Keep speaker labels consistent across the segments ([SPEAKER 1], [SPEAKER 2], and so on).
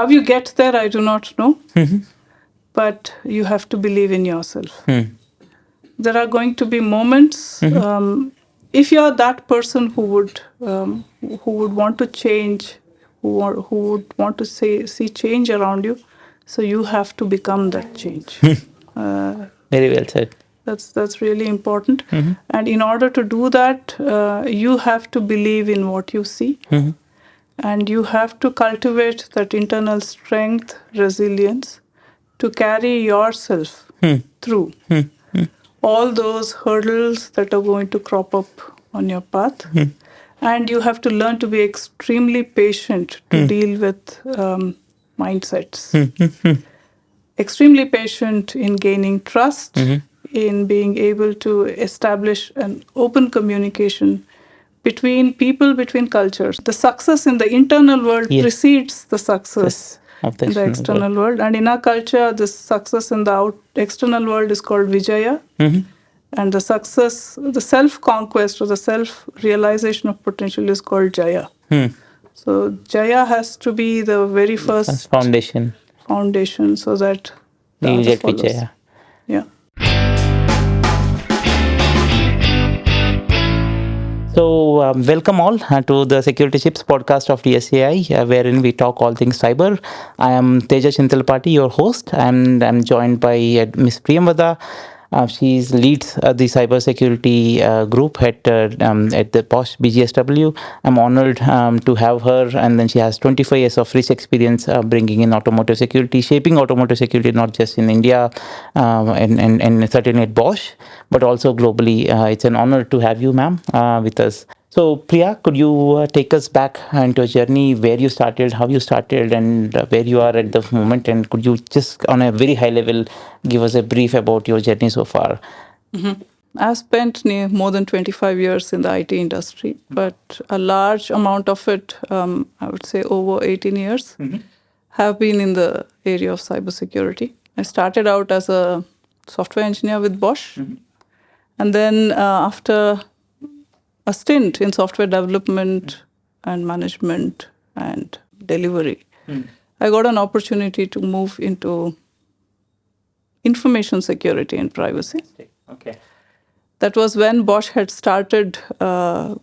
[SPEAKER 1] How you get there, I do not know,
[SPEAKER 2] Mm-hmm.
[SPEAKER 1] but you have to believe in yourself.
[SPEAKER 2] Mm.
[SPEAKER 1] There are going to be moments.
[SPEAKER 2] Mm-hmm.
[SPEAKER 1] If you are that person who would want to change, who would want to see change around you, so you have to become that change.
[SPEAKER 2] Very well said.
[SPEAKER 1] That's really important.
[SPEAKER 2] Mm-hmm.
[SPEAKER 1] And in order to do that, you have to believe in what you see,
[SPEAKER 2] Mm-hmm.
[SPEAKER 1] and you have to cultivate that internal strength, resilience, to carry yourself
[SPEAKER 2] Mm.
[SPEAKER 1] through
[SPEAKER 2] Mm. Mm.
[SPEAKER 1] all those hurdles that are going to crop up on your path.
[SPEAKER 2] Mm.
[SPEAKER 1] And you have to learn to be extremely patient to
[SPEAKER 2] Mm.
[SPEAKER 1] deal with mindsets.
[SPEAKER 2] Mm. Mm.
[SPEAKER 1] Extremely patient in gaining trust,
[SPEAKER 2] Mm.
[SPEAKER 1] in being able to establish an open communication between people, between cultures. The success in the internal world
[SPEAKER 2] Yes.
[SPEAKER 1] precedes the success
[SPEAKER 2] Of the
[SPEAKER 1] in the external world. And in our culture, the success in the external world is called Vijaya.
[SPEAKER 2] Mm-hmm.
[SPEAKER 1] And the success, the self-conquest or the self-realization of potential is called Jaya.
[SPEAKER 2] Mm.
[SPEAKER 1] So Jaya has to be the very first
[SPEAKER 2] Foundation.
[SPEAKER 1] so that the
[SPEAKER 2] You
[SPEAKER 1] other
[SPEAKER 2] get
[SPEAKER 1] follows.
[SPEAKER 2] Vijaya.
[SPEAKER 1] Yeah.
[SPEAKER 2] So, welcome all to the Security Chips podcast of DSAI, wherein we talk all things cyber. I am Teja Chintalapati, your host, and I'm joined by Miss Priyamvadha. She leads the cybersecurity group at the Bosch BGSW. I'm honored to have her, and then she has 25 years of rich experience bringing in automotive security, shaping automotive security not just in India and certainly at Bosch, but also globally. It's an honor to have you, ma'am, with us. So, Priya, could you take us back into a journey where you started, how you started, and where you are at the moment? And could you just, on a very high level, give us a brief about your journey so far?
[SPEAKER 1] Mm-hmm. I've spent more than 25 years in the IT industry, but a large amount of it, I would say over 18 years, have been in the area of cybersecurity. I started out as a software engineer with Bosch, and then after a stint in software development and management and delivery, I got an opportunity to move into information security and privacy.
[SPEAKER 2] Okay.
[SPEAKER 1] That was when Bosch had started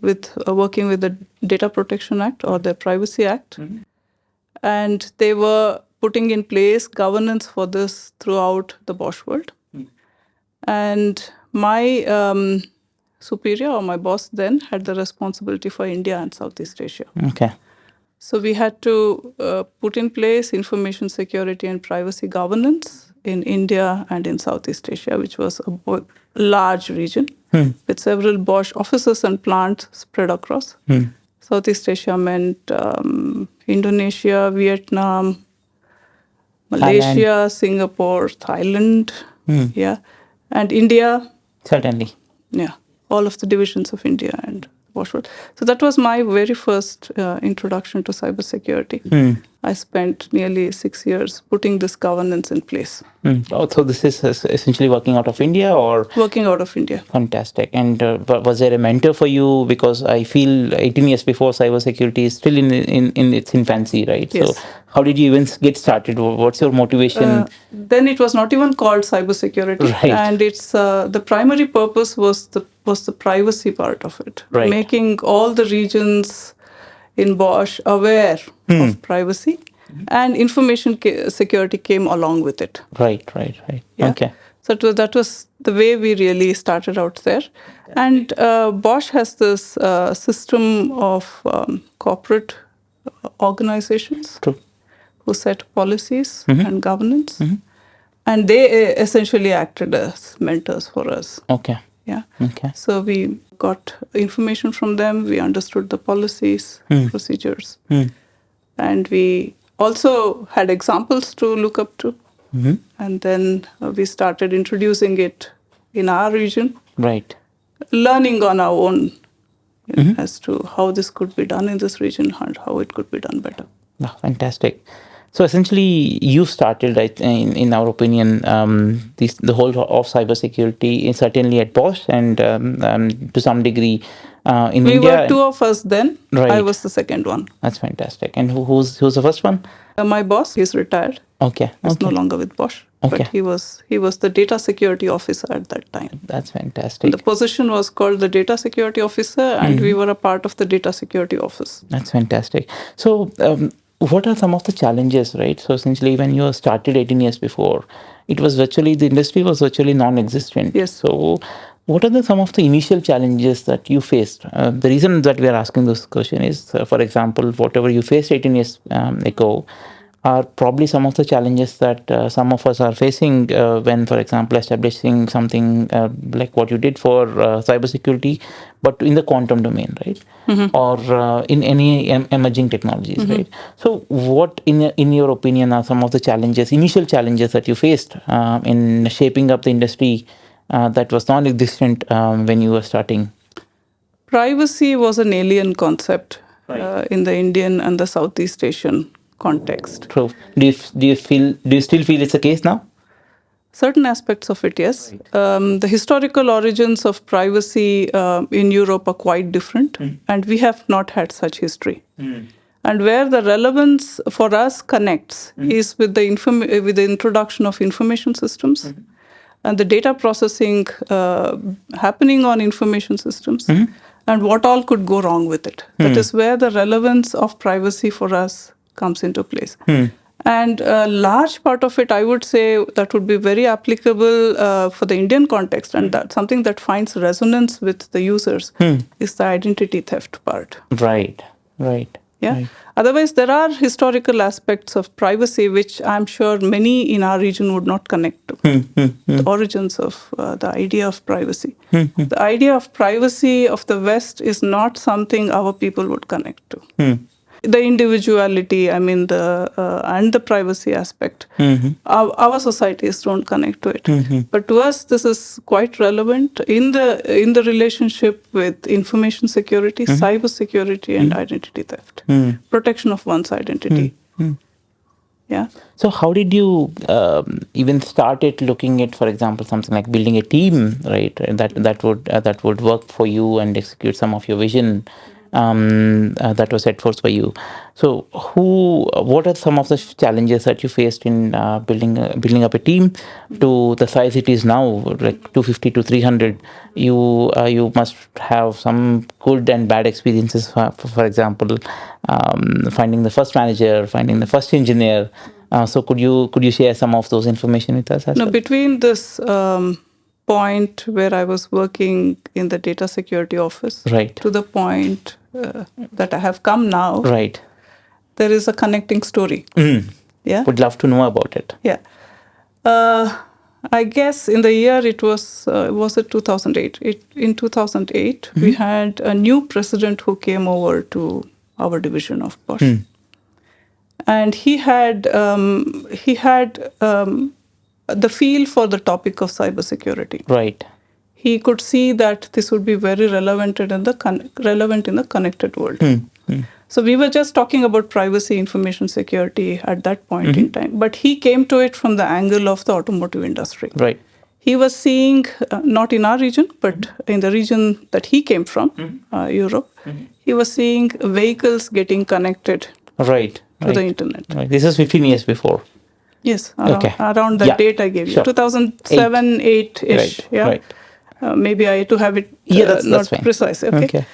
[SPEAKER 1] with working with the Data Protection Act or the Privacy Act. And they were putting in place governance for this throughout the Bosch world. And my superior or my boss then had the responsibility for India and Southeast Asia.
[SPEAKER 2] Okay.
[SPEAKER 1] So we had to put in place information security and privacy governance in India and in Southeast Asia, which was a large region with several Bosch offices and plants spread across. Southeast Asia meant Indonesia, Vietnam, Malaysia,
[SPEAKER 2] Thailand.
[SPEAKER 1] Singapore, Thailand, yeah, and India.
[SPEAKER 2] Certainly.
[SPEAKER 1] Yeah, all of the divisions of India and Bosch world. So that was my very first introduction to cybersecurity. I spent nearly 6 years putting this governance in place.
[SPEAKER 2] Oh, so this is essentially working out of India or?
[SPEAKER 1] Working out of India.
[SPEAKER 2] Fantastic. And was there a mentor for you? Because I feel 18 years before, cybersecurity is still in its infancy, right?
[SPEAKER 1] Yes.
[SPEAKER 2] So how did you even get started? What's your motivation?
[SPEAKER 1] Then it was not even called cybersecurity,
[SPEAKER 2] Right.
[SPEAKER 1] and it's the primary purpose was the privacy part of it,
[SPEAKER 2] Right.
[SPEAKER 1] making all the regions in Bosch aware of privacy, and information security came along with it.
[SPEAKER 2] Right.
[SPEAKER 1] Yeah.
[SPEAKER 2] Okay.
[SPEAKER 1] So that was the way we really started out there. And Bosch has this system of corporate organizations
[SPEAKER 2] True.
[SPEAKER 1] who set policies and governance. And they essentially acted as mentors for us.
[SPEAKER 2] Okay.
[SPEAKER 1] Yeah.
[SPEAKER 2] Okay.
[SPEAKER 1] So we got information from them. We understood the policies, procedures. And we also had examples to look up to. And then we started introducing it in our region,
[SPEAKER 2] Right.
[SPEAKER 1] learning on our own as to how this could be done in this region and how it could be done better.
[SPEAKER 2] Oh, fantastic. So essentially, you started, right, in our opinion, the whole of cybersecurity is certainly at Bosch and to some degree in
[SPEAKER 1] We
[SPEAKER 2] India.
[SPEAKER 1] were two of us then. I
[SPEAKER 2] Right.
[SPEAKER 1] was the second one.
[SPEAKER 2] That's fantastic. And who's the first one?
[SPEAKER 1] My boss, he's retired.
[SPEAKER 2] Okay.
[SPEAKER 1] He's no
[SPEAKER 2] Okay.
[SPEAKER 1] longer with Bosch.
[SPEAKER 2] Okay.
[SPEAKER 1] But he was the data security officer at that time.
[SPEAKER 2] That's
[SPEAKER 1] And
[SPEAKER 2] fantastic.
[SPEAKER 1] the position was called the data security officer, and we were a part of the data security office.
[SPEAKER 2] That's fantastic. So, what are some of the challenges, right? So, essentially, when you started 18 years before, it was virtually, the industry was virtually non existent.
[SPEAKER 1] Yes.
[SPEAKER 2] So, what are some of the initial challenges that you faced? The reason that we are asking this question is, for example, whatever you faced 18 years ago, are probably some of the challenges that some of us are facing when, for example, establishing something like what you did for cybersecurity, but in the quantum domain, right? Or in any emerging technologies, right? So, what, in your opinion, are some of the challenges, initial challenges that you faced in shaping up the industry that was non-existent when you were starting?
[SPEAKER 1] Privacy was an alien concept in the Indian and the Southeast Asian context.
[SPEAKER 2] True. Do you still feel it's the case now?
[SPEAKER 1] Certain aspects of it, yes. The historical origins of privacy in Europe are quite different, and we have not had such history. And where the relevance for us connects is with with the introduction of information systems and the data processing happening on information systems, and what all could go wrong with it. That is where the relevance of privacy for us comes into place. And a large part of it, I would say, that would be very applicable for the Indian context, and that something that finds resonance with the users is the identity theft part.
[SPEAKER 2] Right, right.
[SPEAKER 1] Yeah.
[SPEAKER 2] Right.
[SPEAKER 1] Otherwise, there are historical aspects of privacy which I'm sure many in our region would not connect to. The origins of the idea of privacy. The idea of privacy of the West is not something our people would connect to. The individuality, I mean, and the privacy aspect, our societies don't connect to it. But to us, this is quite relevant in the relationship with information security, cyber security, and identity theft, protection of one's identity. Yeah.
[SPEAKER 2] So, how did you even started looking at, for example, something like building a team, right? That would work for you and execute some of your vision that was set forth for you. So, what are some of the challenges that you faced in building up a team to the size it is now, like 250 to 300? You must have some good and bad experiences. For example, finding the first manager, finding the first engineer. So could you share some of those information with us as well?
[SPEAKER 1] Between this point where I was working in the data security office,
[SPEAKER 2] right,
[SPEAKER 1] to the point that I have come now,
[SPEAKER 2] right,
[SPEAKER 1] there is a connecting story. Yeah,
[SPEAKER 2] would love to know about it.
[SPEAKER 1] Yeah, I guess in the year it was it 2008? In 2008, we had a new president who came over to our division of Bosch. And he had the feel for the topic of cybersecurity.
[SPEAKER 2] Right.
[SPEAKER 1] He could see that this would be very relevant in the connected world. So we were just talking about privacy, information security at that point in time. But he came to it from the angle of the automotive industry.
[SPEAKER 2] Right.
[SPEAKER 1] He was seeing, not in our region, but in the region that he came from, Europe, he was seeing vehicles getting connected
[SPEAKER 2] right,
[SPEAKER 1] to the internet.
[SPEAKER 2] Right. This is 15 years before.
[SPEAKER 1] Yes, around that date I gave you. 2007, 8-ish.
[SPEAKER 2] Right.
[SPEAKER 1] Yeah.
[SPEAKER 2] Right.
[SPEAKER 1] Maybe I to have it
[SPEAKER 2] that's
[SPEAKER 1] not
[SPEAKER 2] fine.
[SPEAKER 1] precise. Okay.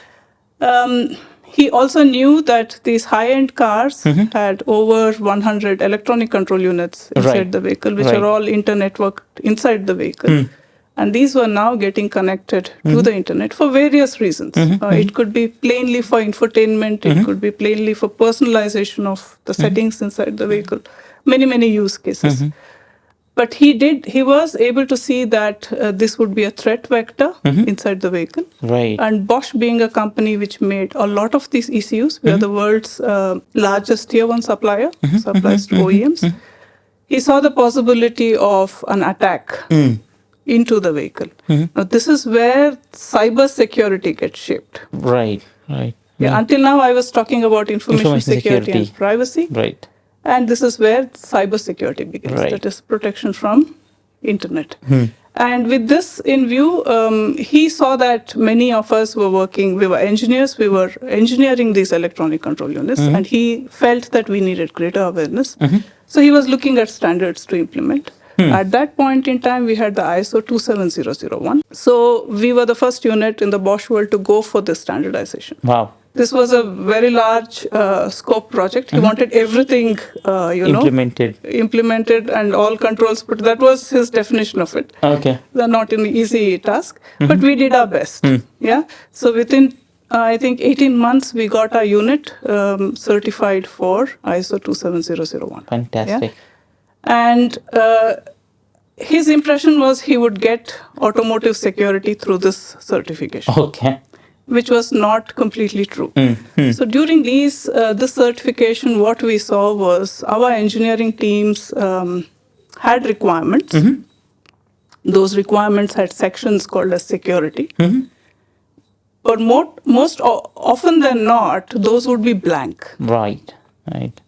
[SPEAKER 1] He also knew that these high-end cars had over 100 electronic control units inside the vehicle, which are all inter-networked inside the vehicle. And these were now getting connected to the internet for various reasons. It could be plainly for infotainment. It could be plainly for personalization of the settings inside the vehicle. Many, many use cases. But he was able to see that this would be a threat vector inside the vehicle.
[SPEAKER 2] Right.
[SPEAKER 1] And Bosch, being a company which made a lot of these ECUs, we are the world's largest tier 1 supplier, supplies to OEMs. He saw the possibility of an attack into the vehicle. Now, this is where cyber security gets shaped.
[SPEAKER 2] Right. Right.
[SPEAKER 1] Yeah, until now, I was talking about information security and privacy.
[SPEAKER 2] Right.
[SPEAKER 1] And this is where cybersecurity begins.
[SPEAKER 2] Right.
[SPEAKER 1] That is protection from internet. And with this in view, he saw that many of us were working, we were engineers, we were engineering these electronic control units, and he felt that we needed greater awareness. So he was looking at standards to implement. At that point in time, we had the ISO 27001. So we were the first unit in the Bosch world to go for this standardization.
[SPEAKER 2] Wow.
[SPEAKER 1] This was a very large scope project. He wanted everything, implemented and all controls put. That was his definition of it.
[SPEAKER 2] Okay.
[SPEAKER 1] Not an easy task, but we did our best. Yeah. So within, I think, 18 months, we got our unit certified for ISO 27001.
[SPEAKER 2] Fantastic.
[SPEAKER 1] Yeah? And his impression was he would get automotive security through this certification.
[SPEAKER 2] Okay.
[SPEAKER 1] Which was not completely true. So during this certification, what we saw was our engineering teams had requirements. Those requirements had sections called as security. But most often than not, those would be blank.
[SPEAKER 2] Right.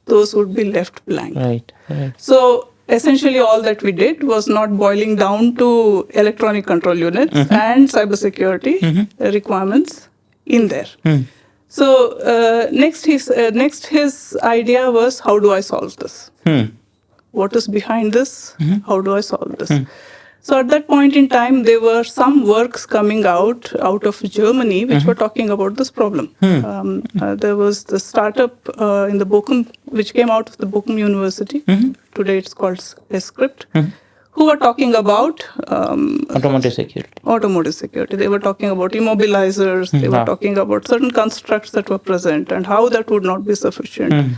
[SPEAKER 1] Those would be left blank.
[SPEAKER 2] Right.
[SPEAKER 1] So essentially all that we did was not boiling down to electronic control units and cybersecurity requirements in there. So next his idea was, how do I solve this? What is behind this? How do I solve this? So at that point in time, there were some works coming out of Germany which were talking about this problem. There was the startup in the Bochum, which came out of the Bochum University. Today it's called Script. Who were talking about
[SPEAKER 2] automotive security.
[SPEAKER 1] They were talking about immobilizers. They were talking about certain constructs that were present and how that would not be sufficient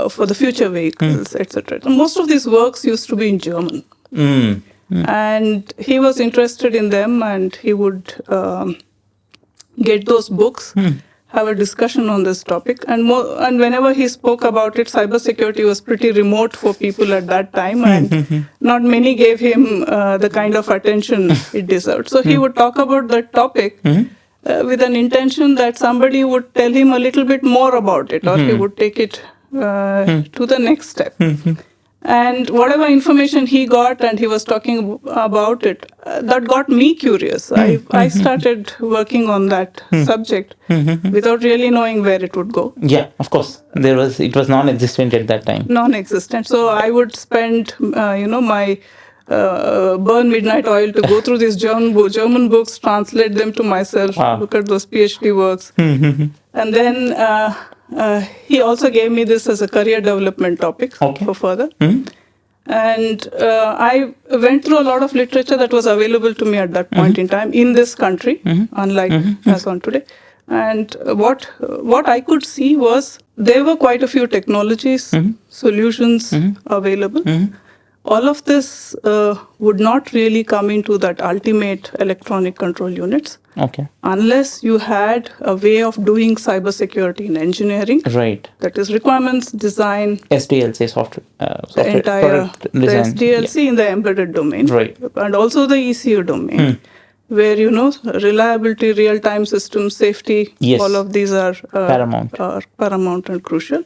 [SPEAKER 1] for the future vehicles, etc. Most of these works used to be in German. And he was interested in them, and he would get those books, have a discussion on this topic. And whenever he spoke about it, cybersecurity was pretty remote for people at that time, and not many gave him the kind of attention it deserved. So he would talk about that topic with an intention that somebody would tell him a little bit more about it, or he would take it to the next step. And whatever information he got, and he was talking about it, that got me curious. I started working on that subject without really knowing where it would go.
[SPEAKER 2] Yeah, of course. It was non-existent at that time.
[SPEAKER 1] Non-existent. So I would spend, my burn midnight oil to go through these German books, translate them to myself, look at those PhD works. And then he also gave me this as a career development topic for further. And I went through a lot of literature that was available to me at that point in time in this country, unlike as on today. And what I could see was there were quite a few technologies, solutions available. All of this would not really come into that ultimate electronic control units unless you had a way of doing cybersecurity in engineering.
[SPEAKER 2] Right.
[SPEAKER 1] That is requirements, design,
[SPEAKER 2] SDLC software
[SPEAKER 1] the entire
[SPEAKER 2] design.
[SPEAKER 1] The SDLC in the embedded domain,
[SPEAKER 2] right,
[SPEAKER 1] and also the ECU domain, where reliability, real-time systems, safety, all of these are paramount and crucial.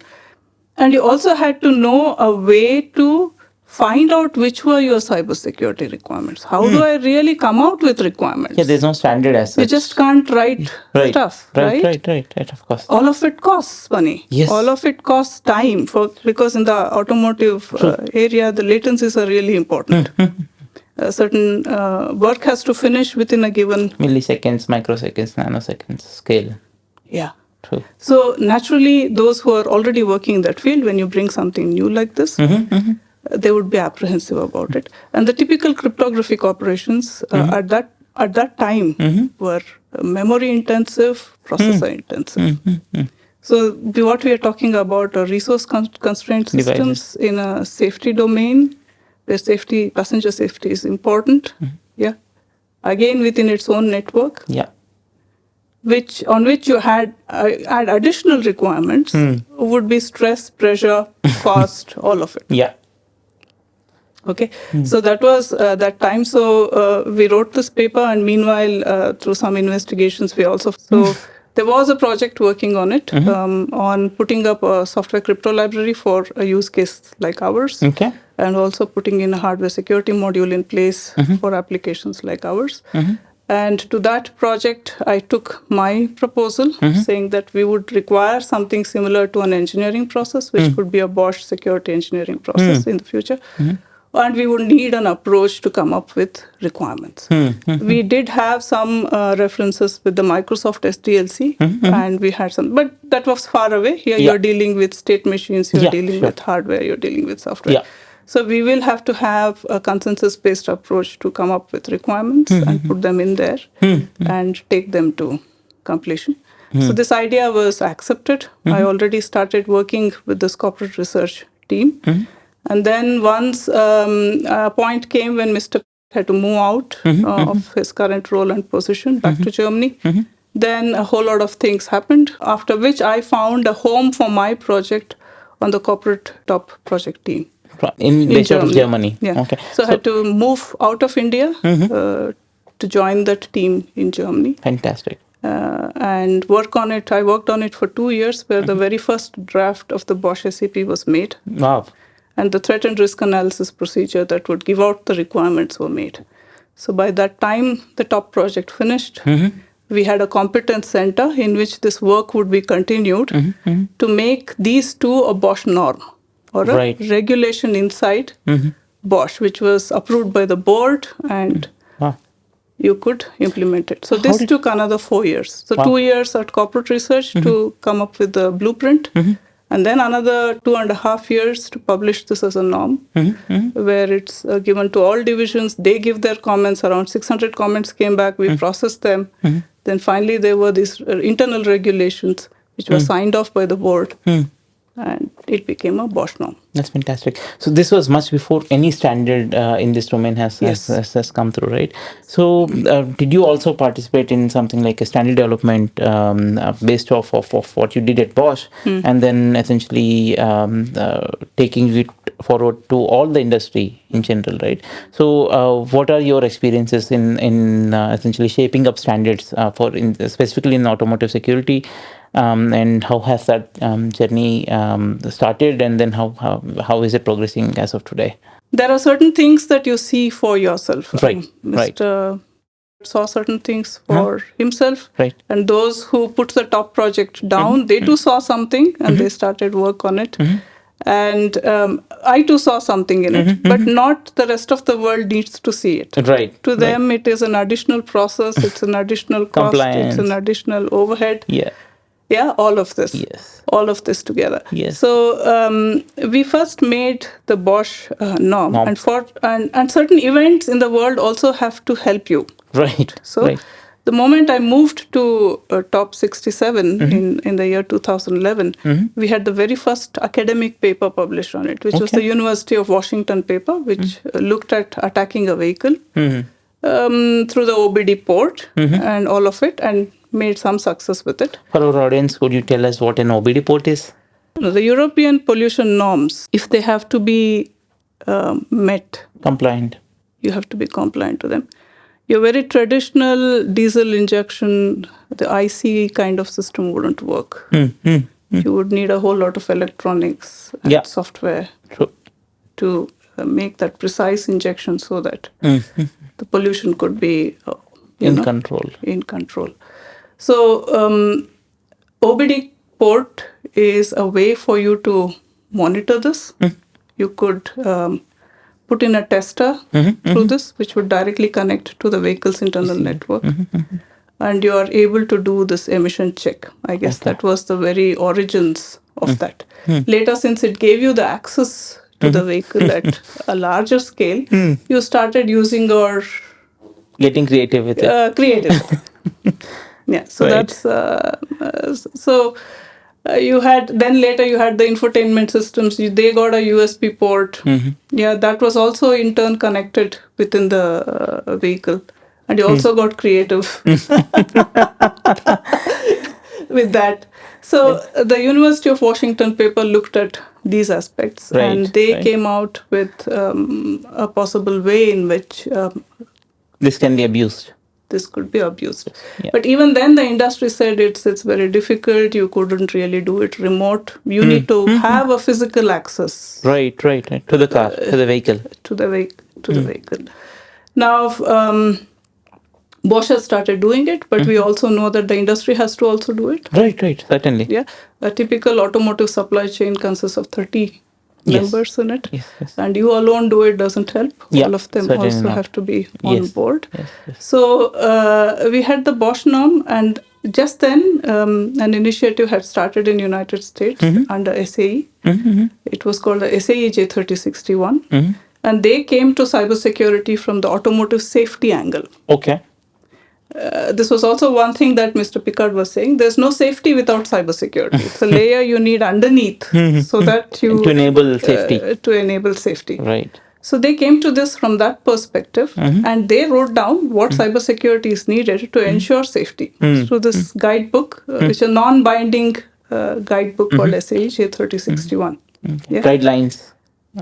[SPEAKER 1] And you also had to know a way to find out which were your cybersecurity requirements. How do I really come out with requirements?
[SPEAKER 2] Yeah, there's no standard as such.
[SPEAKER 1] You just can't write stuff, right?
[SPEAKER 2] Right, of course.
[SPEAKER 1] All of it costs money.
[SPEAKER 2] Yes.
[SPEAKER 1] All of it costs time, because in the automotive area, the latencies are really important. Certain work has to finish within a given
[SPEAKER 2] milliseconds, microseconds, nanoseconds scale.
[SPEAKER 1] Yeah.
[SPEAKER 2] True.
[SPEAKER 1] So naturally, those who are already working in that field, when you bring something new like this, they would be apprehensive about it. And the typical cryptographic operations at that time were memory intensive, processor intensive. So what we are talking about are resource constraint systems in a safety domain, where passenger safety is important. Yeah. Again, within its own network.
[SPEAKER 2] Yeah.
[SPEAKER 1] On which you had additional requirements would be stress, pressure, cost, all of it.
[SPEAKER 2] Yeah.
[SPEAKER 1] Okay, so that was that time. So we wrote this paper, and meanwhile, through some investigations, we also there was a project working on it, on putting up a software crypto library for a use case like ours,
[SPEAKER 2] Okay.
[SPEAKER 1] and also putting in a hardware security module in place for applications like ours. And to that project, I took my proposal saying that we would require something similar to an engineering process, which could be a Bosch security engineering process in the future. And we would need an approach to come up with requirements. We did have some references with the Microsoft SDLC, and we had some, but that was far away. Here you're dealing with state machines, you're dealing with hardware, you're dealing with software. So we will have to have a consensus-based approach to come up with requirements and put them in there and take them to completion. So this idea was accepted. I already started working with this corporate research team. And then once a point came when Mr. had to move out of his current role and position back to Germany, then a whole lot of things happened, after which I found a home for my project on the corporate top project team.
[SPEAKER 2] Based out of Germany.
[SPEAKER 1] Yeah.
[SPEAKER 2] Okay.
[SPEAKER 1] So I had to move out of India to join that team in Germany.
[SPEAKER 2] Fantastic.
[SPEAKER 1] And work on it. I worked on it for 2 years, where the very first draft of the Bosch SAP was made.
[SPEAKER 2] Wow.
[SPEAKER 1] And the threat and risk analysis procedure that would give out the requirements were made. So by that time, the top project finished. We had a competence center in which this work would be continued to make these two a Bosch norm or a regulation inside Bosch, which was approved by the board, and you could implement it. So this took another 4 years. So 2 years at corporate research to come up with the blueprint. And then another 2.5 years to publish this as a norm, where it's given to all divisions. They give their comments. Around 600 comments came back. We processed them. Then finally, there were these internal regulations, which were signed off by the board. And it became a Bosch norm.
[SPEAKER 2] That's fantastic. So this was much before any standard in this domain has come through, right? So did you also participate in something like a standard development based off of what you did at Bosch, and then essentially taking it forward to all the industry in general, right? So what are your experiences in essentially shaping up standards specifically in automotive security? And how has that journey started, and then how is it progressing as of today?
[SPEAKER 1] There are certain things that you see for yourself.
[SPEAKER 2] Right.
[SPEAKER 1] Mr. saw certain things for himself, and those who put the top project down, they too saw something, and they started work on it. And I too saw something in it, but not the rest of the world needs to see it. To them, it is an additional process, it's an additional cost, it's an additional overhead. Yeah, all of this. All of this together. So we first made the Bosch norm. And certain events in the world also have to help you. So the moment I moved to top 67 in the year 2011, we had the very first academic paper published on it, which was the University of Washington paper, which looked at attacking a vehicle through the OBD port and all of it, and made some success with it.
[SPEAKER 2] For our audience, could you tell us what an OBD port is?
[SPEAKER 1] The European pollution norms, if they have to be met,
[SPEAKER 2] compliant,
[SPEAKER 1] you have to be compliant to them. Your very traditional diesel injection, the IC kind of system wouldn't work. You would need a whole lot of electronics and software to make that precise injection so that the pollution could be
[SPEAKER 2] in control.
[SPEAKER 1] So OBD port is a way for you to monitor this. You could put in a tester through this, which would directly connect to the vehicle's internal network. And you are able to do this emission check. I guess that was the very origins of that. Later, since it gave you the access to the vehicle at a larger scale, you started using or
[SPEAKER 2] getting creative with it.
[SPEAKER 1] Yeah, so that's you had, then later you had the infotainment systems. They got a USB port. Yeah, that was also in turn connected within the vehicle, and you also got creative with that. So the University of Washington paper looked at these aspects, and they came out with a possible way in which
[SPEAKER 2] this can be abused.
[SPEAKER 1] this could be abused.
[SPEAKER 2] Yeah.
[SPEAKER 1] But even then, the industry said it's very difficult. You couldn't really do it remote. You need to have a physical access.
[SPEAKER 2] Right. To the car, to the vehicle.
[SPEAKER 1] To the vehicle. Now, Bosch has started doing it, but we also know that the industry has to also do it.
[SPEAKER 2] Right. Certainly.
[SPEAKER 1] Yeah, a typical automotive supply chain consists of 30 members in it,
[SPEAKER 2] Yes.
[SPEAKER 1] and you alone do it doesn't help.
[SPEAKER 2] Yeah,
[SPEAKER 1] All of them
[SPEAKER 2] certainly
[SPEAKER 1] also
[SPEAKER 2] not.
[SPEAKER 1] have to be on board.
[SPEAKER 2] Yes.
[SPEAKER 1] So we had the Bosch norm, and just then an initiative had started in United States under SAE. It was called the SAE J3061, and they came to cybersecurity from the automotive safety angle.
[SPEAKER 2] Okay.
[SPEAKER 1] This was also one thing that Mr. Picard was saying. There's no safety without cybersecurity. It's a layer you need underneath so that you
[SPEAKER 2] to enable safety. Right.
[SPEAKER 1] So they came to this from that perspective, and they wrote down what cybersecurity is needed to ensure safety. So this guidebook, which is a non-binding guidebook called SAE J3061.
[SPEAKER 2] Okay. Guidelines.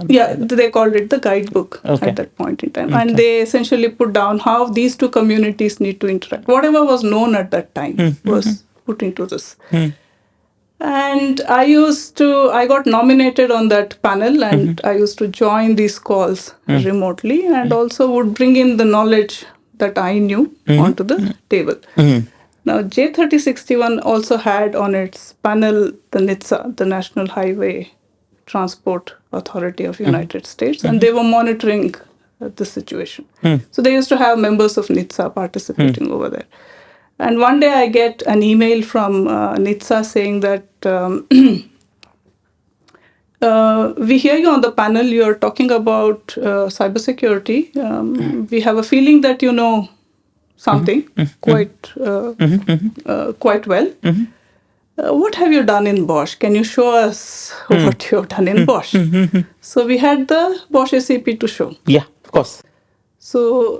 [SPEAKER 1] Yeah, they called it the guidebook at that point in time. And they essentially put down how these two communities need to interact. Whatever was known at that time was put into this. And I got nominated on that panel, and I used to join these calls remotely, and also would bring in the knowledge that I knew onto the table. Now, J3061 also had on its panel the NHTSA, the National Highway Transport Authority of United States, and they were monitoring the situation. So they used to have members of NHTSA participating over there. And one day I get an email from NHTSA saying that we hear you on the panel, you're talking about cybersecurity. We have a feeling that you know something quite well. What have you done in Bosch? Can you show us what you have done in Bosch? So we had the Bosch SAP to show.
[SPEAKER 2] Yeah, of course.
[SPEAKER 1] So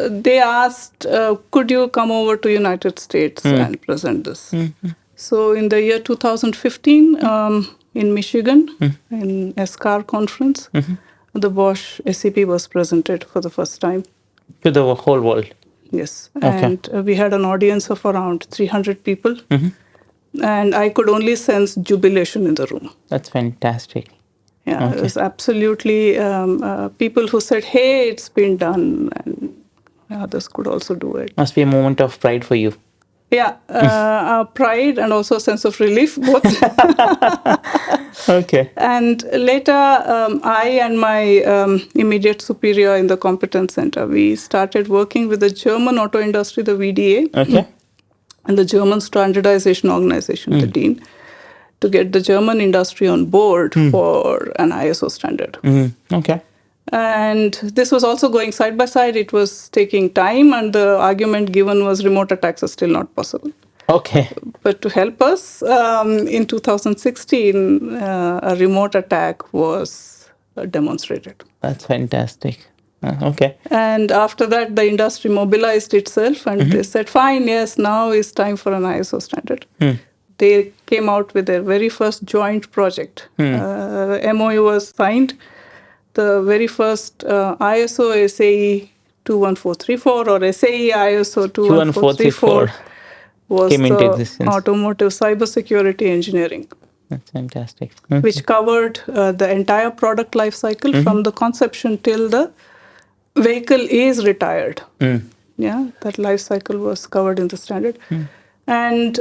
[SPEAKER 1] they asked, could you come over to United States and present this? So in the year 2015, in Michigan, in SCAR conference, the Bosch SAP was presented for the first time.
[SPEAKER 2] To the whole world.
[SPEAKER 1] Yes. And we had an audience of around 300 people. And I could only sense jubilation in the room.
[SPEAKER 2] That's fantastic.
[SPEAKER 1] Yeah, it was absolutely people who said, hey, it's been done, and others could also do it.
[SPEAKER 2] Must be a moment of pride for you.
[SPEAKER 1] Yeah, pride and also a sense of relief, both.
[SPEAKER 2] Okay.
[SPEAKER 1] And later, I and my immediate superior in the competence center, we started working with the German auto industry, the VDA.
[SPEAKER 2] Okay.
[SPEAKER 1] And the German standardization organization, the DIN, to get the German industry on board for an ISO standard.
[SPEAKER 2] Okay.
[SPEAKER 1] And this was also going side by side. It was taking time, and the argument given was remote attacks are still not possible.
[SPEAKER 2] Okay.
[SPEAKER 1] But to help us, in 2016, a remote attack was demonstrated.
[SPEAKER 2] That's fantastic. Okay.
[SPEAKER 1] And after that, the industry mobilized itself, and they said, fine, yes, now is time for an ISO standard. They came out with their very first joint project. MOU was signed. The very first ISO SAE 21434 or SAE ISO 21434 was the automotive cybersecurity engineering.
[SPEAKER 2] That's fantastic.
[SPEAKER 1] Which covered the entire product life cycle from the conception till the vehicle is retired. Yeah, that life cycle was covered in the standard. And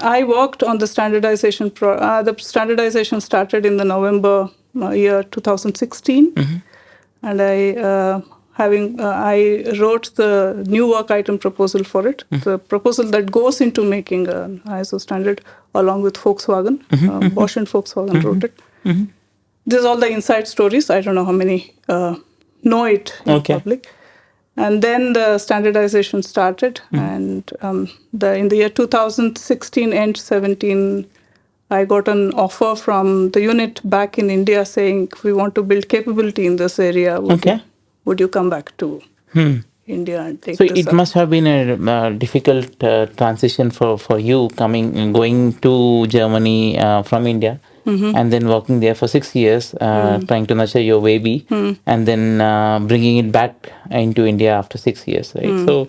[SPEAKER 1] I worked on the standardization. The standardization started in the November year 2016, and I wrote the new work item proposal for it, the proposal that goes into making an ISO standard, along with Volkswagen. Bosch and Volkswagen wrote it. This is all the inside stories. I don't know how many know it in public. And then the standardization started, and in the year 2016 and 17, I got an offer from the unit back in India saying, we want to build capability in this area. Would you come back to India and take this up?
[SPEAKER 2] So it must have been a difficult transition for you going to Germany from India. and then working there for 6 years, trying to nurture your baby, and then bringing it back into India after 6 years, right? So,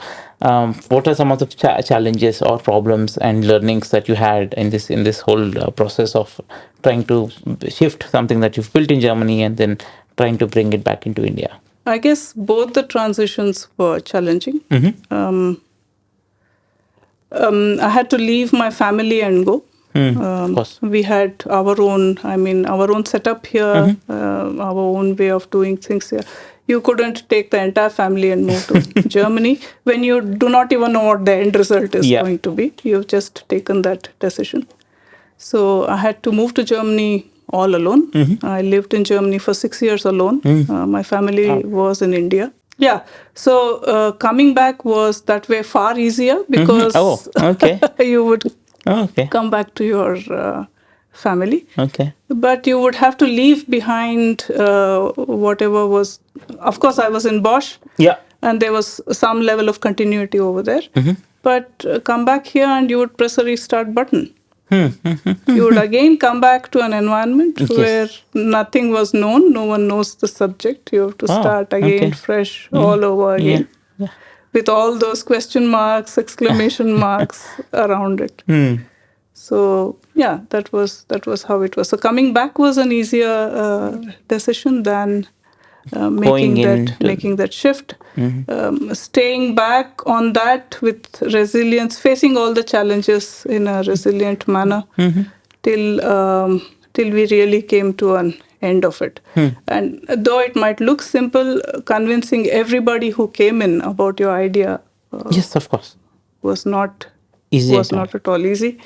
[SPEAKER 2] what are some of the challenges or problems and learnings that you had in this whole process of trying to shift something that you've built in Germany and then trying to bring it back into India?
[SPEAKER 1] I guess both the transitions were challenging. I had to leave my family and go.
[SPEAKER 2] Of course.
[SPEAKER 1] We had our own, our own setup here, our own way of doing things here. You couldn't take the entire family and move to Germany when you do not even know what the end result is
[SPEAKER 2] Yeah.
[SPEAKER 1] going to be. You've just taken that decision. So I had to move to Germany all alone. I lived in Germany for 6 years alone. My family was in India. Yeah. So coming back was that way far easier because
[SPEAKER 2] Oh, okay.
[SPEAKER 1] you would
[SPEAKER 2] Okay.
[SPEAKER 1] come back to your family.
[SPEAKER 2] Okay.
[SPEAKER 1] But you would have to leave behind whatever was. Of course, I was in Bosch.
[SPEAKER 2] Yeah.
[SPEAKER 1] And there was some level of continuity over there. But come back here and you would press a restart button. You would again come back to an environment where nothing was known. No one knows the subject. You have to start again fresh all over again.
[SPEAKER 2] Yeah.
[SPEAKER 1] With all those question marks, exclamation marks around it. So yeah, that was how it was. So coming back was an easier decision than making that shift. Staying back on that with resilience, facing all the challenges in a resilient manner till we really came to an end of it. And though it might look simple, convincing everybody who came in about your idea
[SPEAKER 2] Yes, of course.
[SPEAKER 1] was not
[SPEAKER 2] Easy
[SPEAKER 1] not at all easy.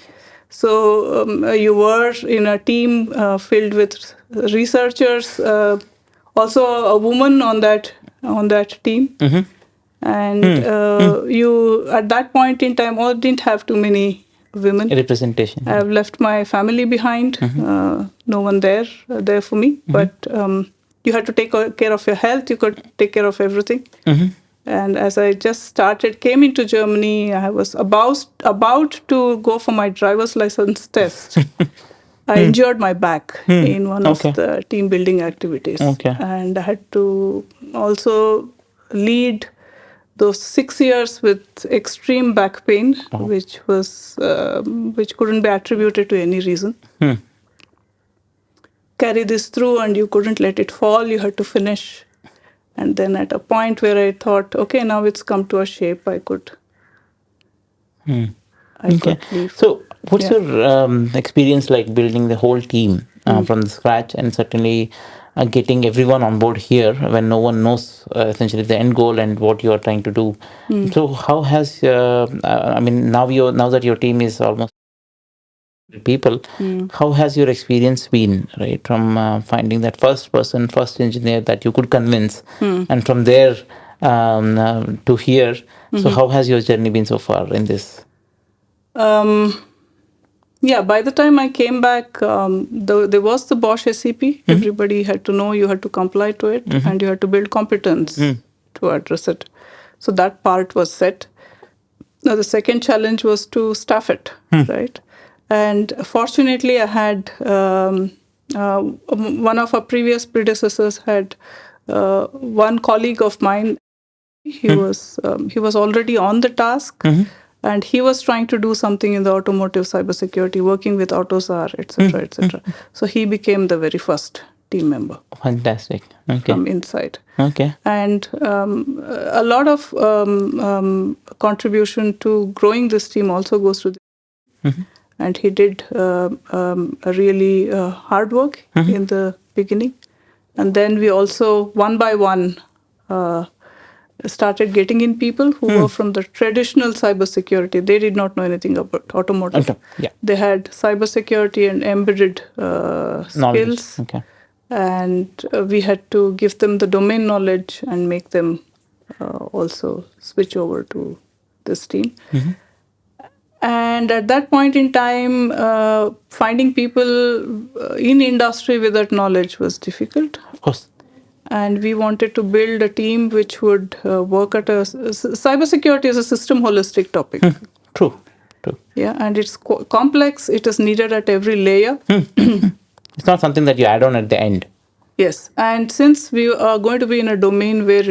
[SPEAKER 1] So you were in a team filled with researchers, also a woman on that team, and you at that point in time all didn't have too many women
[SPEAKER 2] representation.
[SPEAKER 1] I have left my family behind. No one there for me. But you had to take care of your health. You could take care of everything. And as I just came into Germany, I was about to go for my driver's license test. I injured my back in one of the team building activities. And I had to also lead those 6 years with extreme back pain, which couldn't be attributed to any reason. Carry this through, and you couldn't let it fall. You had to finish. And then at a point where I thought, okay, now it's come to a shape, I could leave.
[SPEAKER 2] So, what's your experience like building the whole team from the scratch, and certainly getting everyone on board here when no one knows essentially the end goal and what you are trying to do? So, how has now that your team is almost people, how has your experience been, right? From finding that first engineer that you could convince, and from there to here. So, how has your journey been so far in this?
[SPEAKER 1] Yeah, by the time I came back, there was the Bosch SCP. Everybody had to know, you had to comply to it, and you had to build competence to address it. So that part was set. Now, the second challenge was to staff it, right? And fortunately, I had one of our previous predecessors had one colleague of mine. He was already on the task, and he was trying to do something in the automotive cybersecurity, working with AutoSAR, etc., etc. So he became the very first team member.
[SPEAKER 2] Fantastic.
[SPEAKER 1] From inside.
[SPEAKER 2] Okay.
[SPEAKER 1] And a lot of contribution to growing this team also goes to and he did a really hard work in the beginning. And then we also, one by one, started getting in people who were from the traditional cybersecurity. They did not know anything about automotive. They had cybersecurity and embedded skills. And we had to give them the domain knowledge and make them also switch over to this team. And at that point in time, finding people in industry with that knowledge was difficult.
[SPEAKER 2] Of course.
[SPEAKER 1] And we wanted to build a team which would work at cybersecurity is a system holistic topic.
[SPEAKER 2] True.
[SPEAKER 1] Yeah, and it's complex. It is needed at every layer.
[SPEAKER 2] It's not something that you add on at the end.
[SPEAKER 1] Yes, and since we are going to be in a domain where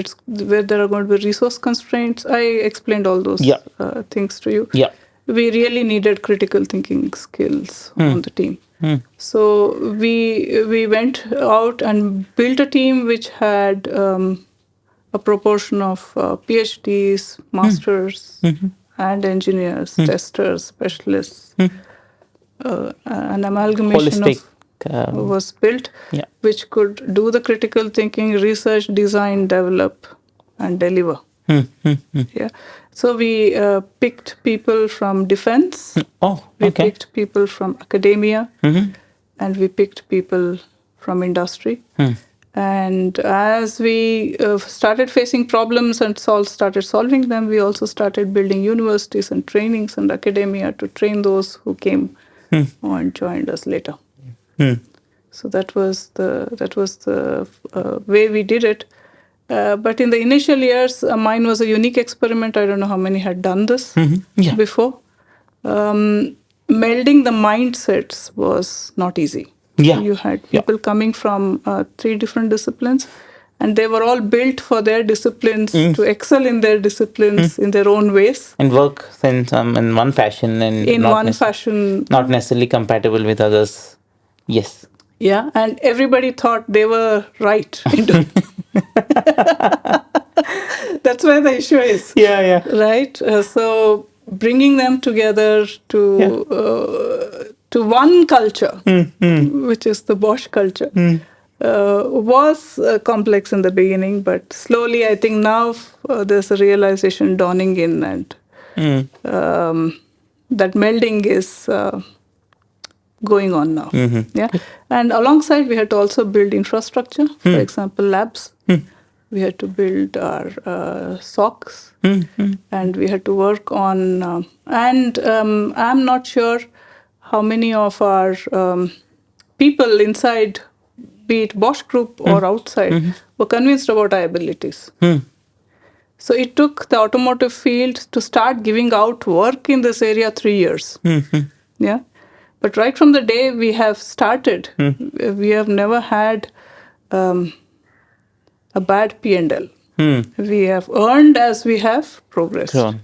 [SPEAKER 1] there are going to be resource constraints, I explained all those
[SPEAKER 2] Yeah.
[SPEAKER 1] things to you.
[SPEAKER 2] Yeah.
[SPEAKER 1] We really needed critical thinking skills on the team. So we went out and built a team which had a proportion of PhDs, masters, and engineers, testers, specialists. An amalgamation
[SPEAKER 2] Holistic.
[SPEAKER 1] of was built,
[SPEAKER 2] Yeah.
[SPEAKER 1] which could do the critical thinking, research, design, develop, and deliver. Yeah. So we picked people from defense.
[SPEAKER 2] Oh,
[SPEAKER 1] We
[SPEAKER 2] okay.
[SPEAKER 1] picked people from academia, and we picked people from industry. And as we started facing problems and started solving them, we also started building universities and trainings and academia to train those who came and joined us later. So that was the way we did it. But in the initial years, mine was a unique experiment. I don't know how many had done this
[SPEAKER 2] Yeah.
[SPEAKER 1] before. Melding the mindsets was not easy.
[SPEAKER 2] Yeah.
[SPEAKER 1] You had
[SPEAKER 2] Yeah.
[SPEAKER 1] people coming from 3 different disciplines, and they were all built for their disciplines to excel in their disciplines in their own ways.
[SPEAKER 2] And work in one fashion and
[SPEAKER 1] In
[SPEAKER 2] not
[SPEAKER 1] one fashion.
[SPEAKER 2] not necessarily compatible with others. Yes.
[SPEAKER 1] Yeah, and everybody thought they were right. That's where the issue is.
[SPEAKER 2] Yeah, yeah.
[SPEAKER 1] Right? So bringing them together to one culture, which is the Bosch culture, was complex in the beginning, but slowly I think now there's a realization dawning in, and that melding is going on now. Yeah, and alongside we had to also build infrastructure. For example, labs. We had to build our SOCs, and we had to work on. I'm not sure how many of our people inside, be it Bosch Group or outside, were convinced about our abilities. So it took the automotive field to start giving out work in this area 3 years. Yeah. But right from the day we have started, we have never had a bad P&L. We have earned as we have progressed.
[SPEAKER 2] Grown.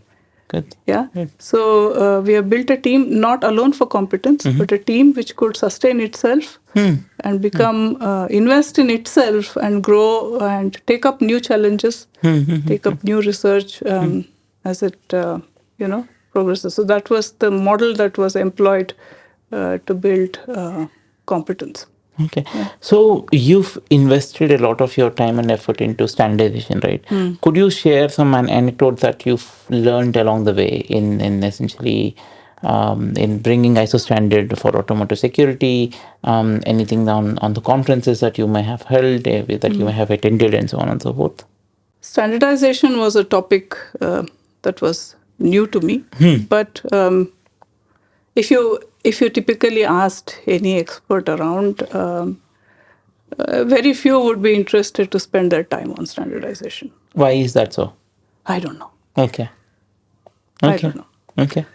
[SPEAKER 2] Good.
[SPEAKER 1] Yeah. So we have built a team not alone for competence, but a team which could sustain itself and become invest in itself and grow and take up new challenges, take up new research as it progresses. So that was the model that was employed to build competence.
[SPEAKER 2] Okay. So you've invested a lot of your time and effort into standardization, right? Could you share some anecdote that you've learned along the way in essentially in bringing ISO standard for automotive security, anything on the conferences that you may have held, that you may have attended, and so on and so forth?
[SPEAKER 1] Standardization was a topic that was new to me, but if you typically asked any expert around, very few would be interested to spend their time on standardization.
[SPEAKER 2] Why is that so?
[SPEAKER 1] I don't know.
[SPEAKER 2] Okay.
[SPEAKER 1] I don't know.
[SPEAKER 2] Okay.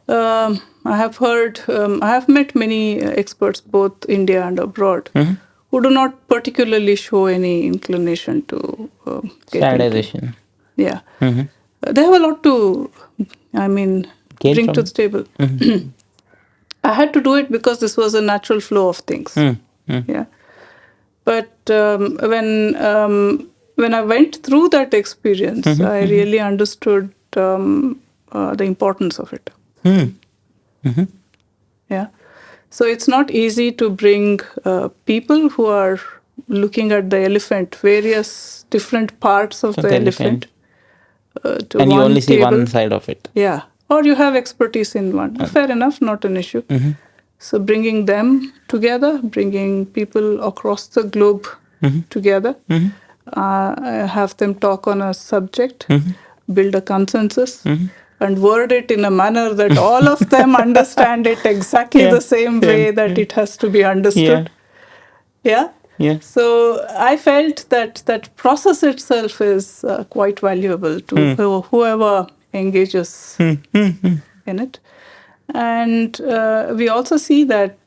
[SPEAKER 1] I have heard, I have met many experts, both India and abroad, who do not particularly show any inclination to get
[SPEAKER 2] Standardization.
[SPEAKER 1] Yeah. They have a lot to,
[SPEAKER 2] Gain
[SPEAKER 1] bring
[SPEAKER 2] from
[SPEAKER 1] to the table. I had to do it because this was a natural flow of things. Yeah. But when I went through that experience, I really understood the importance of it. Yeah. So it's not easy to bring people who are looking at the elephant, various different parts of the elephant. To
[SPEAKER 2] and you
[SPEAKER 1] one
[SPEAKER 2] only see
[SPEAKER 1] table.
[SPEAKER 2] one side of it.
[SPEAKER 1] Yeah. Or you have expertise in one. Fair enough, not an issue. So bringing them together, bringing people across the globe together, have them talk on a subject, build a consensus, and word it in a manner that all of them understand it exactly the same way that it has to be understood. Yeah. So I felt that process itself is quite valuable to whoever engages in it. And we also see that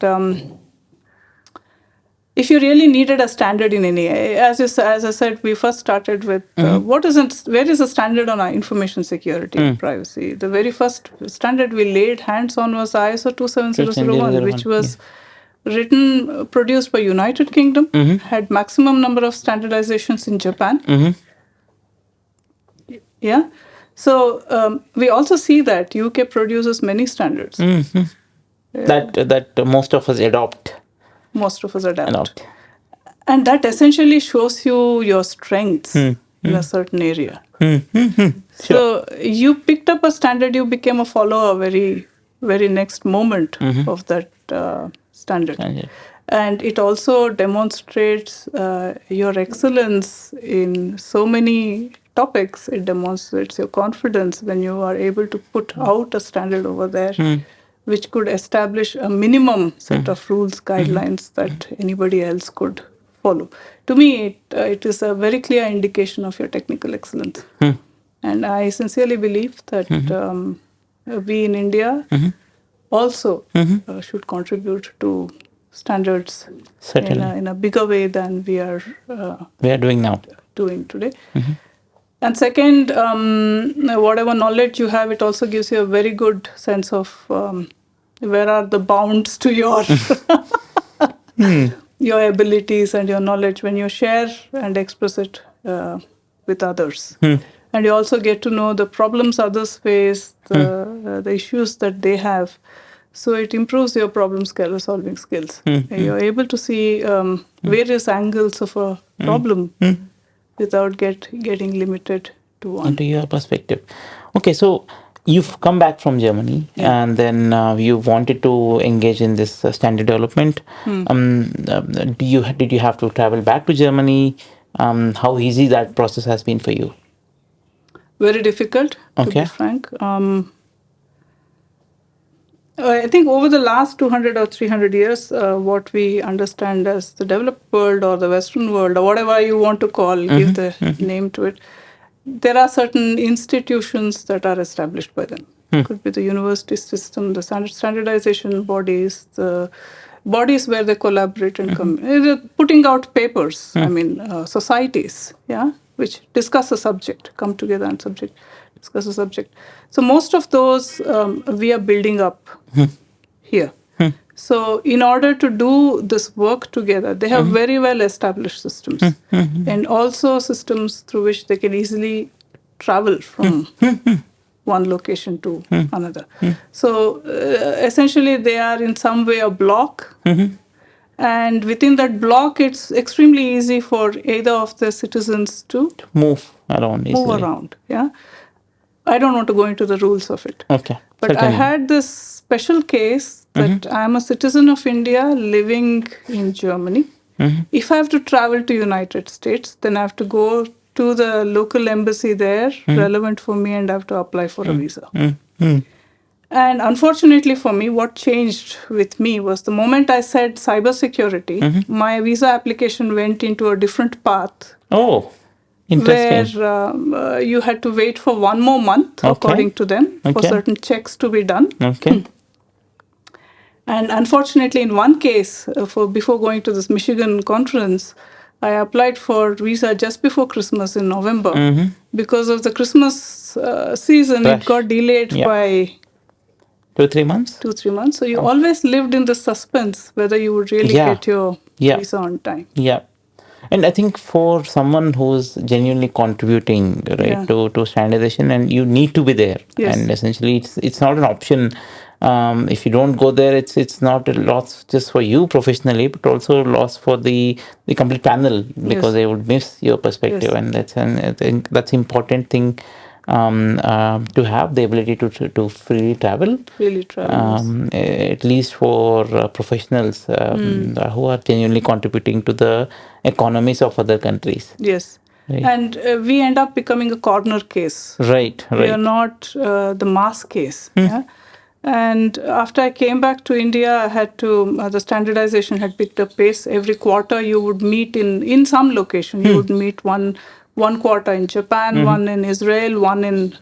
[SPEAKER 1] if you really needed a standard in any, as I said, we first started with where is the standard on our information security and privacy? The very first standard we laid hands on was ISO 27001, which was written, produced by United Kingdom, had maximum number of standardizations in Japan. Yeah. So we also see that UK produces many standards.
[SPEAKER 2] That most of us adopt.
[SPEAKER 1] Most of us adapt. And that essentially shows you your strengths in a certain area. So you picked up a standard, you became a follower very next moment of that standard. And it also demonstrates your excellence in so many topics. It demonstrates your confidence when you are able to put out a standard over there, which could establish a minimum set of rules, guidelines that anybody else could follow. To me, it is a very clear indication of your technical excellence. And I sincerely believe that we in India also should contribute to standards in a bigger way than we are
[SPEAKER 2] doing now.
[SPEAKER 1] Doing today. And second, whatever knowledge you have, it also gives you a very good sense of where are the bounds to your your abilities and your knowledge when you share and express it with others. And you also get to know the problems others face, the issues that they have. So it improves your problem solving skills. You're able to see various angles of a problem without getting limited to one.
[SPEAKER 2] Into your perspective. Okay, so you've come back from Germany and then you wanted to engage in this standard development. Did you have to travel back to Germany? How easy that process has been for you?
[SPEAKER 1] Very difficult, to be frank. I think over the last 200 or 300 years, what we understand as the developed world or the Western world, or whatever you want to call, give the name to it, there are certain institutions that are established by them. Could be the university system, the standardization bodies, the bodies where they collaborate and putting out papers. I mean, societies, which discuss a subject, come together and discuss a subject. So most of those we are building up here. So in order to do this work together, they have very well established systems and also systems through which they can easily travel from one location to another. So essentially they are in some way a block. And within that block, it's extremely easy for either of the citizens to
[SPEAKER 2] move around easily.
[SPEAKER 1] Move around, I don't want to go into the rules of it.
[SPEAKER 2] Okay.
[SPEAKER 1] But certainly. I had this special case that I'm a citizen of India living in Germany. If I have to travel to United States, then I have to go to the local embassy there, relevant for me, and I have to apply for a visa. And unfortunately for me, what changed with me was the moment I said cybersecurity, my visa application went into a different path.
[SPEAKER 2] Oh, interesting.
[SPEAKER 1] Where you had to wait for 1 more month, according to them, for certain checks to be done.
[SPEAKER 2] Okay.
[SPEAKER 1] And unfortunately, in one case, before going to this Michigan conference, I applied for visa just before Christmas in November. Because of the Christmas season, it got delayed by
[SPEAKER 2] 2-3 months.
[SPEAKER 1] 2-3 months. So you always lived in the suspense whether you would really get your visa on time.
[SPEAKER 2] Yeah. And I think for someone who's genuinely contributing to standardization, and you need to be there, and essentially it's not an option. If you don't go there, it's not a loss just for you professionally, but also a loss for the complete panel, because they would miss your perspective, and I think that's important thing. To have the ability to freely travel. At least for professionals who are genuinely contributing to the economies of other countries.
[SPEAKER 1] Yes. Right. And we end up becoming a corner case.
[SPEAKER 2] Right.
[SPEAKER 1] We are not the mass case. And after I came back to India, I had to, the standardization had picked up pace. Every quarter you would meet in some location. You would meet one quarter in Japan, one in Israel, one in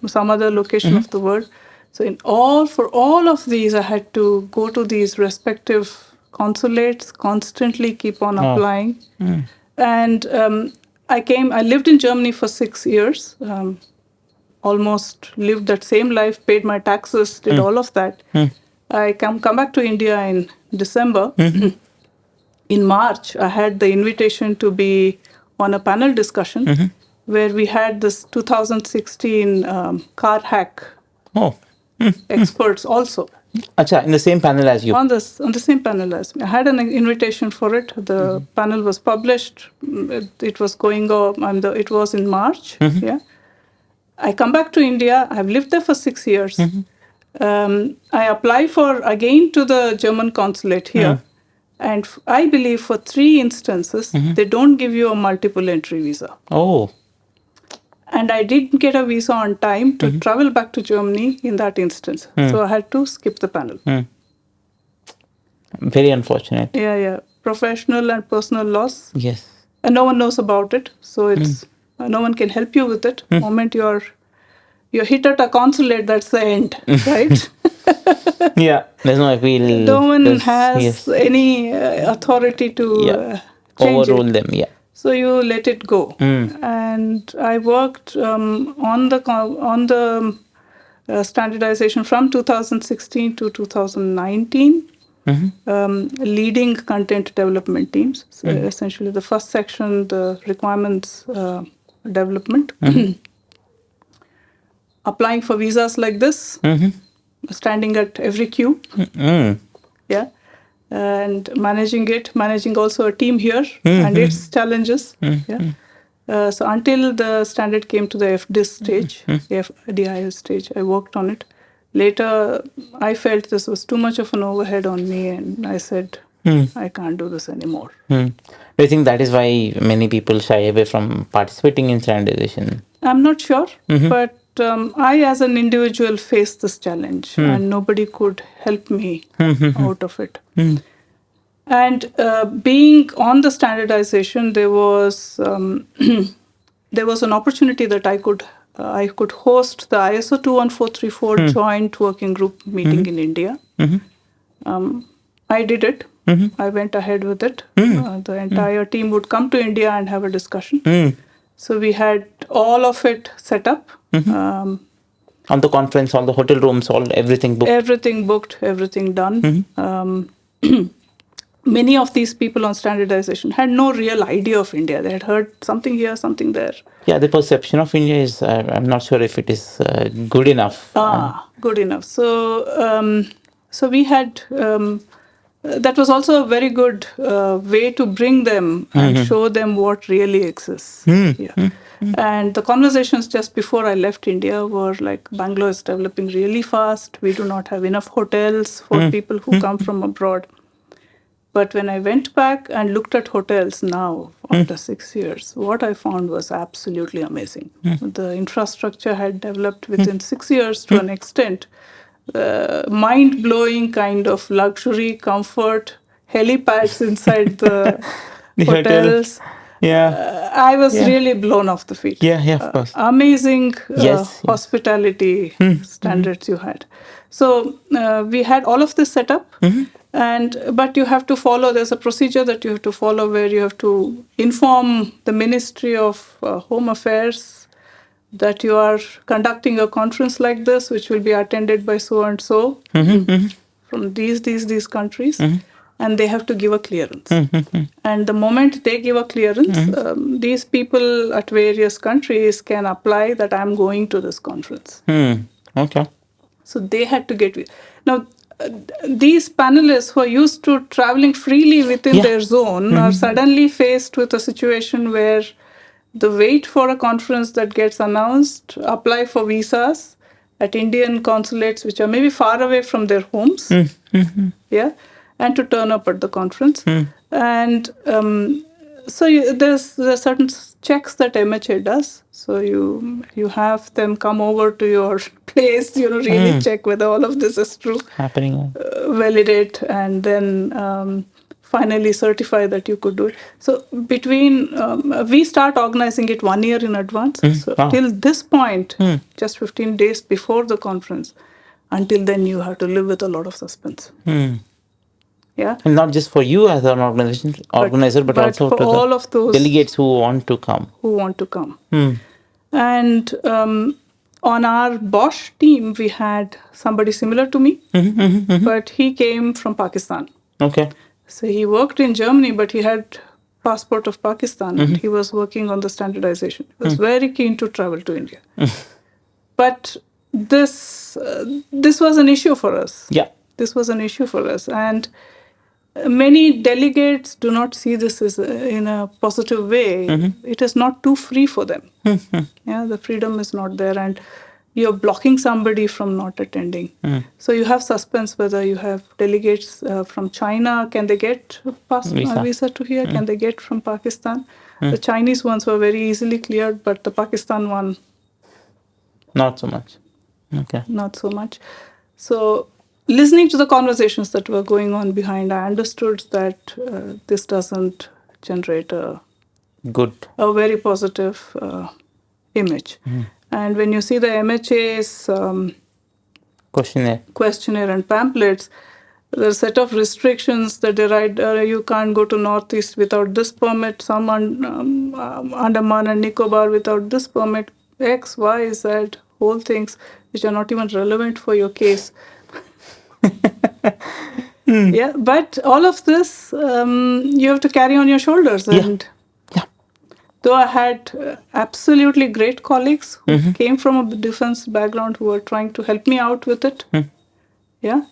[SPEAKER 1] some other location of the world. So for all of these, I had to go to these respective consulates constantly keep on
[SPEAKER 2] Oh.
[SPEAKER 1] applying. And I lived in Germany for 6 years, almost lived that same life, paid my taxes, did all of that. I come back to India in December. In March, I had the invitation to be on a panel discussion where we had this 2016 car hack
[SPEAKER 2] Oh.
[SPEAKER 1] experts also.
[SPEAKER 2] Acha, in the same panel as you.
[SPEAKER 1] On the same panel as me. I had an invitation for it. The panel was published. It was going on, and it was in March. Yeah. I come back to India. I've lived there for 6 years. I apply for again to the German consulate here. And I believe for 3 instances, they don't give you a multiple entry visa.
[SPEAKER 2] Oh.
[SPEAKER 1] And I didn't get a visa on time to travel back to Germany in that instance. So I had to skip the panel.
[SPEAKER 2] Very unfortunate.
[SPEAKER 1] Yeah. Professional and personal loss.
[SPEAKER 2] Yes.
[SPEAKER 1] And no one knows about it. So it's no one can help you with it. Moment you're hit at a consulate, that's the end, right?
[SPEAKER 2] Yeah. There's no appeal.
[SPEAKER 1] No one has
[SPEAKER 2] yes.
[SPEAKER 1] any authority to change
[SPEAKER 2] Overrule
[SPEAKER 1] it.
[SPEAKER 2] them. Yeah.
[SPEAKER 1] So you let it go. And I worked on the standardization from 2016 to 2019, leading content development teams. So essentially, the first section, the requirements development, applying for visas like this, standing at every queue, yeah, and managing also a team here and its challenges, yeah. So until the standard came to the FDIS stage, FDIS stage, I worked on it. Later, I felt this was too much of an overhead on me, and I said, I can't do this anymore.
[SPEAKER 2] Do you think that is why many people shy away from participating in standardization?
[SPEAKER 1] I'm not sure, but I, as an individual, faced this challenge, and nobody could help me out of it. And being on the standardization, there was there was an opportunity that I could host the ISO 21434 joint working group meeting in India. I did it. I went ahead with it. The entire team would come to India and have a discussion. So we had all of it set up.
[SPEAKER 2] On the conference, all the hotel rooms, everything booked.
[SPEAKER 1] Everything booked, everything done. Many of these people on standardization had no real idea of India. They had heard something here, something there.
[SPEAKER 2] Yeah, the perception of India is, I'm not sure if it is good enough.
[SPEAKER 1] Good enough. So, so we had, that was also a very good way to bring them and show them what really exists. Yeah. And the conversations just before I left India were like, Bangalore is developing really fast. We do not have enough hotels for people who come from abroad. But when I went back and looked at hotels now, after 6 years, what I found was absolutely amazing. The infrastructure had developed within 6 years to an extent, mind-blowing kind of luxury, comfort, helipads inside the hotels.
[SPEAKER 2] Yeah.
[SPEAKER 1] I was really blown off the feet.
[SPEAKER 2] Yeah, of course.
[SPEAKER 1] Amazing
[SPEAKER 2] Yes.
[SPEAKER 1] hospitality standards you had. So we had all of this set up, but you have to follow. There's a procedure that you have to follow where you have to inform the Ministry of Home Affairs that you are conducting a conference like this, which will be attended by so and so from these countries. And they have to give a clearance. And the moment they give a clearance, these people at various countries can apply that I'm going to this conference.
[SPEAKER 2] Okay.
[SPEAKER 1] So they had to get... Now, these panelists who are used to traveling freely within their zone are suddenly faced with a situation where the wait for a conference that gets announced, apply for visas at Indian consulates, which are maybe far away from their homes, yeah, and to turn up at the conference. And so there's certain checks that MHA does. So you have them come over to your place, really check whether all of this is true,
[SPEAKER 2] happening,
[SPEAKER 1] validate, and then finally certify that you could do it. So between, we start organizing it 1 year in advance. So till this point, just 15 days before the conference, until then you have to live with a lot of suspense. Yeah.
[SPEAKER 2] And not just for you as an organizer, but also
[SPEAKER 1] for
[SPEAKER 2] to
[SPEAKER 1] all
[SPEAKER 2] the
[SPEAKER 1] of those
[SPEAKER 2] delegates who want to come.
[SPEAKER 1] And on our Bosch team, we had somebody similar to me, but he came from Pakistan.
[SPEAKER 2] Okay.
[SPEAKER 1] So he worked in Germany, but he had passport of Pakistan, and he was working on the standardization. He was very keen to travel to India. But this was an issue for us.
[SPEAKER 2] Yeah.
[SPEAKER 1] This was an issue for us, and many delegates do not see this as in a positive way. It is not too free for them. Yeah, the freedom is not there, and you're blocking somebody from not attending. So you have suspense whether you have delegates from China. Can they get visa to here? Can they get from Pakistan? The Chinese ones were very easily cleared, but the Pakistan one,
[SPEAKER 2] not so much. Okay.
[SPEAKER 1] Not so much. So listening to the conversations that were going on behind, I understood that this doesn't generate a very positive image. And when you see the MHA's questionnaire and pamphlets, there's a set of restrictions that they write. You can't go to Northeast without this permit. Some Andaman and Nicobar without this permit. X, Y, Z, whole things which are not even relevant for your case. Yeah, but all of this you have to carry on your shoulders. And though I had absolutely great colleagues who came from a defense background who were trying to help me out with it, yeah,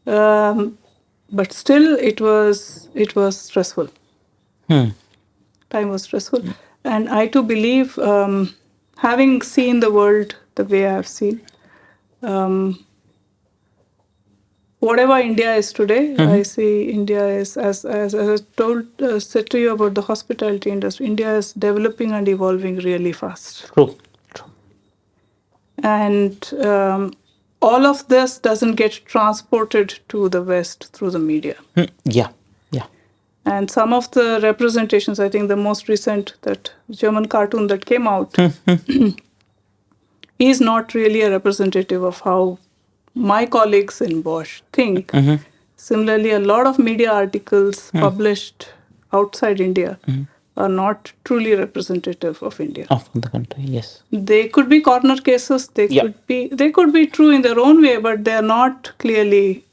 [SPEAKER 1] but still it was stressful. Time was stressful, and I too believe, having seen the world the way I have seen, whatever India is today, I see India is, as I said to you about the hospitality industry, India is developing and evolving really fast.
[SPEAKER 2] True.
[SPEAKER 1] And all of this doesn't get transported to the West through the media.
[SPEAKER 2] Yeah.
[SPEAKER 1] And some of the representations, I think the most recent, that German cartoon that came out, is not really a representative of how my colleagues in Bosch think. Similarly, a lot of media articles published outside India are not truly representative of India.
[SPEAKER 2] Of the country, yes.
[SPEAKER 1] They could be corner cases. They could be true in their own way, but they're not clearly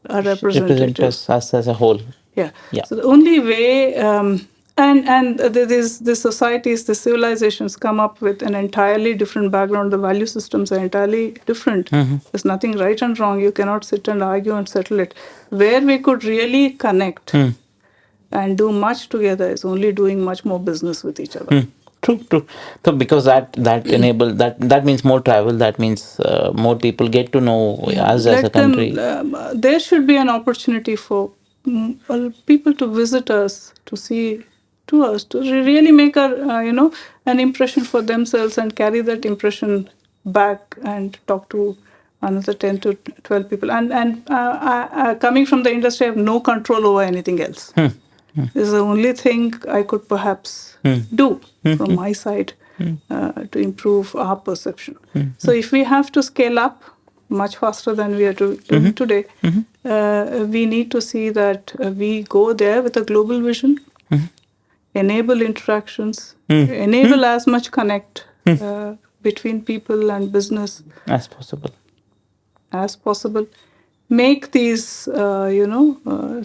[SPEAKER 1] a representative.
[SPEAKER 2] Represent us as a whole.
[SPEAKER 1] Yeah. So the only way, and these societies, the civilizations come up with an entirely different background. The value systems are entirely different. There's nothing right and wrong. You cannot sit and argue and settle it. Where we could really connect and do much together is only doing much more business with each other.
[SPEAKER 2] True. So because that enable that means more travel. That means more people get to know us as a country.
[SPEAKER 1] There should be an opportunity for people to visit us, to see to us, to really make an impression for themselves and carry that impression back and talk to another 10 to 12 people. And coming from the industry, I have no control over anything else. This is the only thing I could perhaps do from my side to improve our perception. So if we have to scale up much faster than we are doing today, we need to see that we go there with a global vision, enable interactions, enable as much connect between people and business
[SPEAKER 2] as possible.
[SPEAKER 1] Make these,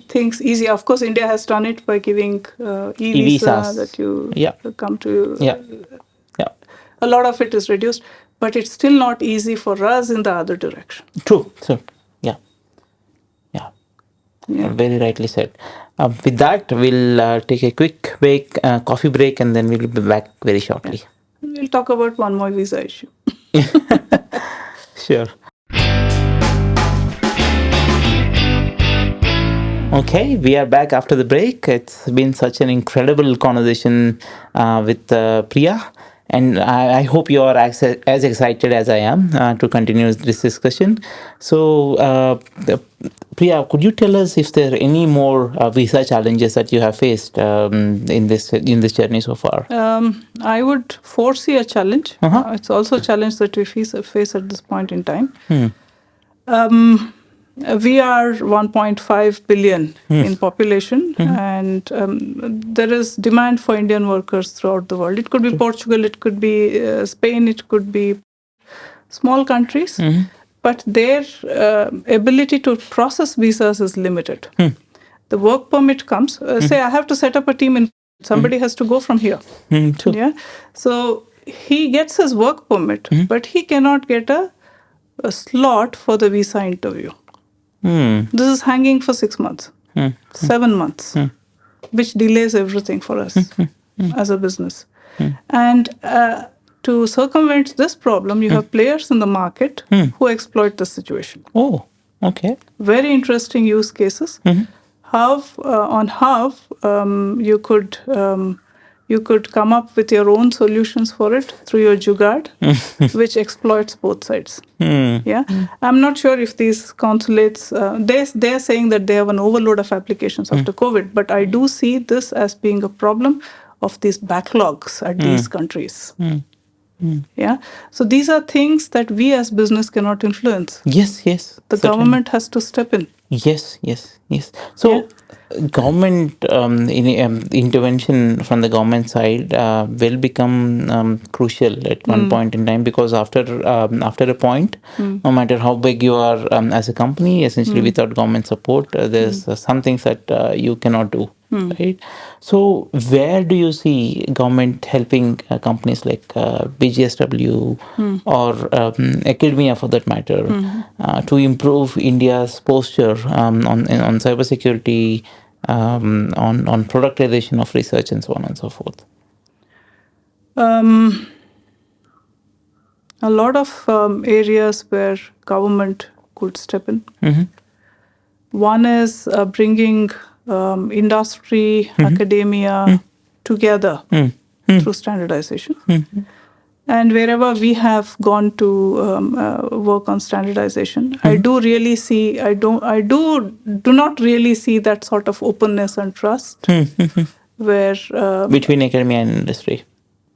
[SPEAKER 1] things easy. Of course, India has done it by giving e-visa that you come to. A lot of it is reduced, but it's still not easy for us in the other direction.
[SPEAKER 2] True. Very rightly said. With that, we'll take a quick break, coffee break, and then we'll be back very shortly.
[SPEAKER 1] We'll talk about one more visa issue.
[SPEAKER 2] Sure. Okay, we are back after the break. It's been such an incredible conversation with Priya, and I hope you are as excited as I am to continue this discussion. So, Priya, could you tell us if there are any more visa challenges that you have faced in this journey so far?
[SPEAKER 1] I would foresee a challenge. It's also a challenge that we face at this point in time. We are 1.5 billion in population, and there is demand for Indian workers throughout the world. It could be Portugal, it could be Spain, it could be small countries, but their ability to process visas is limited. The work permit comes, say I have to set up a team in, somebody has to go from here.
[SPEAKER 2] Sure.
[SPEAKER 1] Yeah. So he gets his work permit, but he cannot get a slot for the visa interview. This is hanging for 6 months, 7 months, which delays everything for us as a business. And to circumvent this problem, you have players in the market who exploit the situation.
[SPEAKER 2] Oh, okay.
[SPEAKER 1] Very interesting use cases. How you could come up with your own solutions for it through your jugaad, which exploits both sides. Yeah, I'm not sure if these consulates they're saying that they have an overload of applications after COVID, but I do see this as being a problem of these backlogs at these countries. Yeah, so these are things that we as business cannot influence.
[SPEAKER 2] Yes, yes.
[SPEAKER 1] The
[SPEAKER 2] certainly.
[SPEAKER 1] government has to step in.
[SPEAKER 2] Yes, yes, yes. So, government intervention from the government side will become crucial at one point in time, because after a point, no matter how big you are as a company, essentially without government support, there's some things that you cannot do. Right. So, where do you see government helping companies like BGSW or academia, for that matter, to improve India's posture on cybersecurity, on productization of research, and so on and so forth?
[SPEAKER 1] A lot of areas where government could step in. One is bringing industry, academia together through standardization. And wherever we have gone to work on standardization, I do not really see that sort of openness and trust where
[SPEAKER 2] between academia and industry,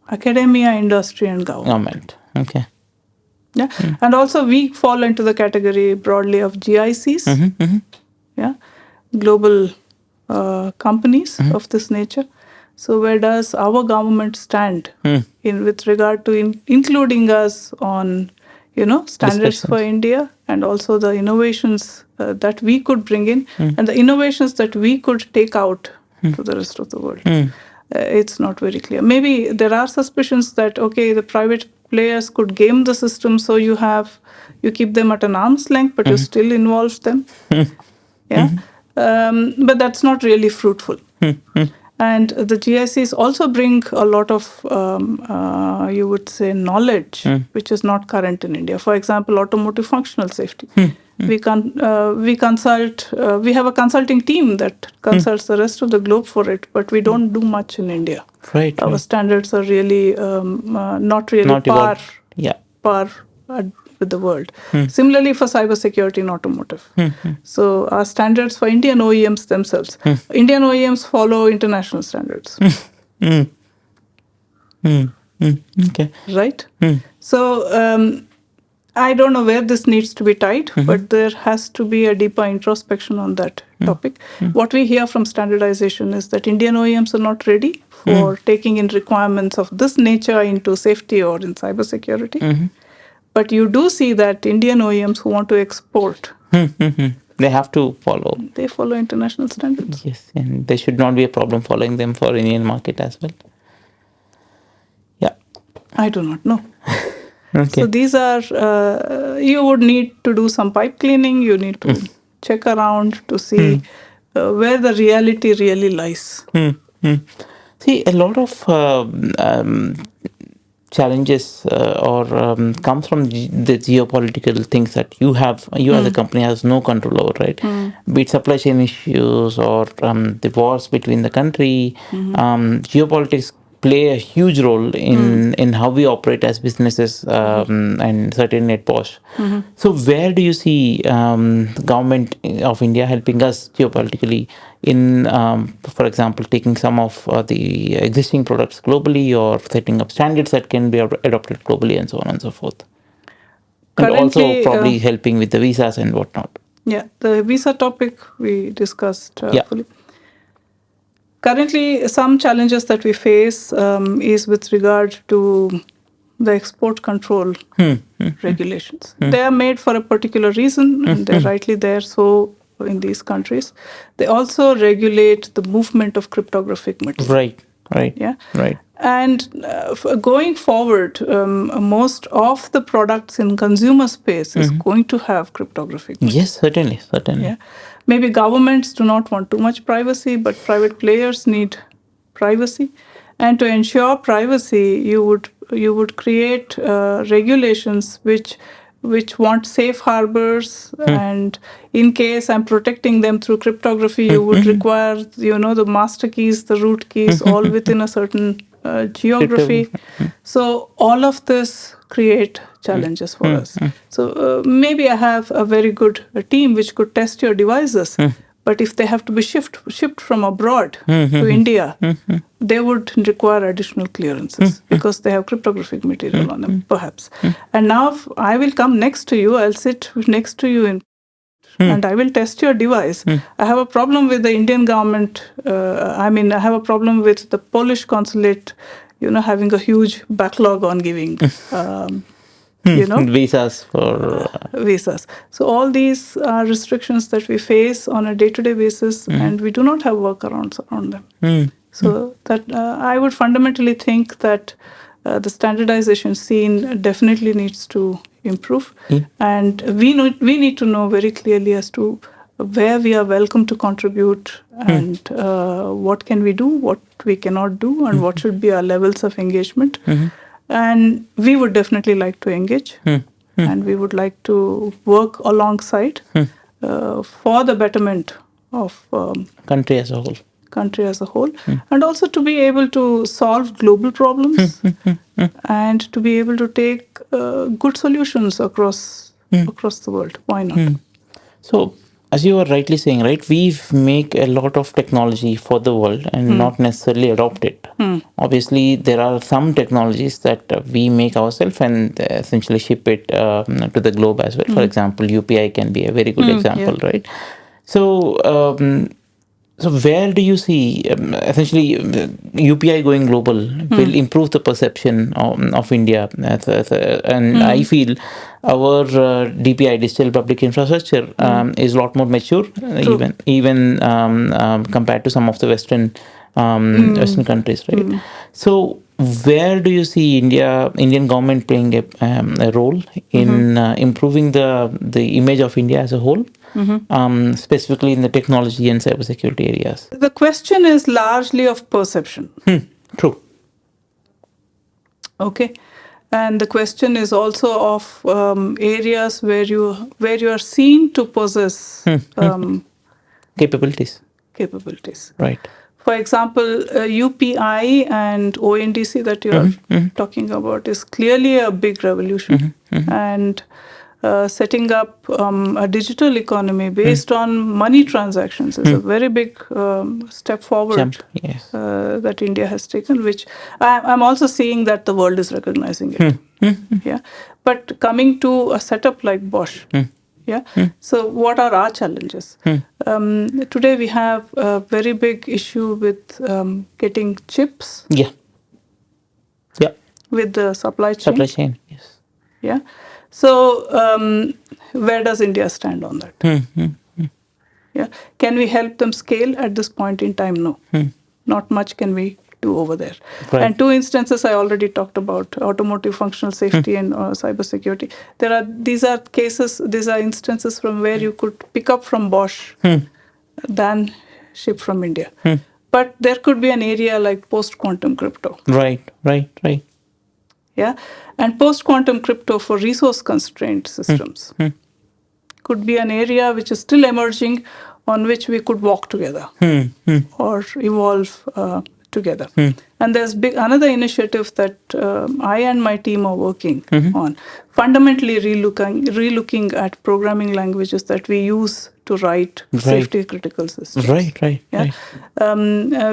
[SPEAKER 1] academia, industry, and government.
[SPEAKER 2] Okay.
[SPEAKER 1] Yeah, and also we fall into the category broadly of GICs. Yeah, global companies of this nature. So where does our government stand in with regard to including us on, standards for India, and also the innovations that we could bring in and the innovations that we could take out to the rest of the world? It's not very clear. Maybe there are suspicions that, okay, the private players could game the system, so you keep them at an arm's length, but you still involve them. Yeah, but that's not really fruitful. And the GICs also bring a lot of, you would say, knowledge, which is not current in India. For example, automotive functional safety. We consult. We have a consulting team that consults the rest of the globe for it, but we don't do much in India.
[SPEAKER 2] Right.
[SPEAKER 1] Our standards are really not really par with the world. Similarly for cybersecurity in automotive. So our standards for Indian OEMs themselves. Indian OEMs follow international standards.
[SPEAKER 2] Okay.
[SPEAKER 1] Right? So I don't know where this needs to be tied, but there has to be a deeper introspection on that topic. What we hear from standardization is that Indian OEMs are not ready for taking in requirements of this nature into safety or in cybersecurity. But you do see that Indian OEMs who want to export,
[SPEAKER 2] they have to follow.
[SPEAKER 1] They follow international standards.
[SPEAKER 2] Yes, and there should not be a problem following them for Indian market as well. Yeah.
[SPEAKER 1] I do not know.
[SPEAKER 2] Okay.
[SPEAKER 1] So these are, you would need to do some pipe cleaning. You need to check around to see where the reality really lies.
[SPEAKER 2] See, a lot of challenges comes from the geopolitical things that you as a company has no control over, right? Be it supply chain issues or the wars between the country. Geopolitics play a huge role in how we operate as businesses, and certainly at Bosch. So where do you see the government of India helping us geopolitically in, for example, taking some of the existing products globally, or setting up standards that can be adopted globally, and so on and so forth? And
[SPEAKER 1] Currently,
[SPEAKER 2] also probably helping with the visas and whatnot.
[SPEAKER 1] Yeah, the visa topic we discussed
[SPEAKER 2] Yeah.
[SPEAKER 1] fully. Currently, some challenges that we face is with regard to the export control regulations. They are made for a particular reason, and they're rightly there. So, in these countries, they also regulate the movement of cryptographic material.
[SPEAKER 2] Right. Right.
[SPEAKER 1] Yeah.
[SPEAKER 2] Right.
[SPEAKER 1] And going forward, most of the products in consumer space is going to have cryptographic material.
[SPEAKER 2] Yes, certainly. Certainly.
[SPEAKER 1] Yeah. Maybe governments do not want too much privacy, but private players need privacy. And to ensure privacy, you would create regulations which want safe harbors, and in case I'm protecting them through cryptography, you would require the master keys, the root keys, all within a certain geography. So all of this create challenges for us. So maybe I have a very good team which could test your devices, but if they have to be shipped from abroad to India, they would require additional clearances because they have cryptographic material on them, perhaps. And now I will come next to you, I'll sit next to you and I will test your device. I have a problem with the Indian government. I have a problem with the Polish consulate, having a huge backlog on giving
[SPEAKER 2] visas for
[SPEAKER 1] visas. So all these are restrictions that we face on a day-to-day basis, and we do not have workarounds around them. So that I would fundamentally think that the standardization scene definitely needs to improve, and we need to know very clearly as to where we are welcome to contribute, and what can we do, what we cannot do, and what should be our levels of engagement. And we would definitely like to engage, and we would like to work alongside for the betterment of
[SPEAKER 2] country as a whole.
[SPEAKER 1] And also to be able to solve global problems and to be able to take good solutions across the world. Why not?
[SPEAKER 2] So, as you were rightly saying, right, we make a lot of technology for the world and not necessarily adopt it. Obviously, there are some technologies that we make ourselves and essentially ship it to the globe as well. For example, UPI can be a very good example, right? So, so where do you see essentially UPI going global will improve the perception of India and I feel our DPI digital public infrastructure is a lot more mature even compared to some of the Western countries, right? So where do you see Indian government playing a role in improving the image of India as a whole? Specifically in the technology and cybersecurity areas?
[SPEAKER 1] The question is largely of perception.
[SPEAKER 2] True.
[SPEAKER 1] Okay. And the question is also of areas where you are seen to possess
[SPEAKER 2] Capabilities.
[SPEAKER 1] Right. For example, UPI and ONDC that you are talking about is clearly a big revolution. And setting up a digital economy based on money transactions is a very big step forward that India has taken, which I'm also seeing that the world is recognizing it. Yeah. But coming to a setup like Bosch, yeah. So what are our challenges? Today we have a very big issue with getting chips.
[SPEAKER 2] Yeah.
[SPEAKER 1] With the supply chain.
[SPEAKER 2] Yes.
[SPEAKER 1] Yeah. So where does India stand on that? Yeah. Can we help them scale at this point in time? No. Not much can we do over there.
[SPEAKER 2] Right.
[SPEAKER 1] And two instances I already talked about: automotive functional safety and cybersecurity. These are instances from where you could pick up from Bosch than ship from India. But there could be an area like post-quantum crypto.
[SPEAKER 2] Right.
[SPEAKER 1] Yeah, and post-quantum crypto for resource-constrained systems could be an area which is still emerging, on which we could walk together or evolve together. And there's another initiative that I and my team are working on, fundamentally relooking at programming languages that we use to write safety critical systems.
[SPEAKER 2] Right.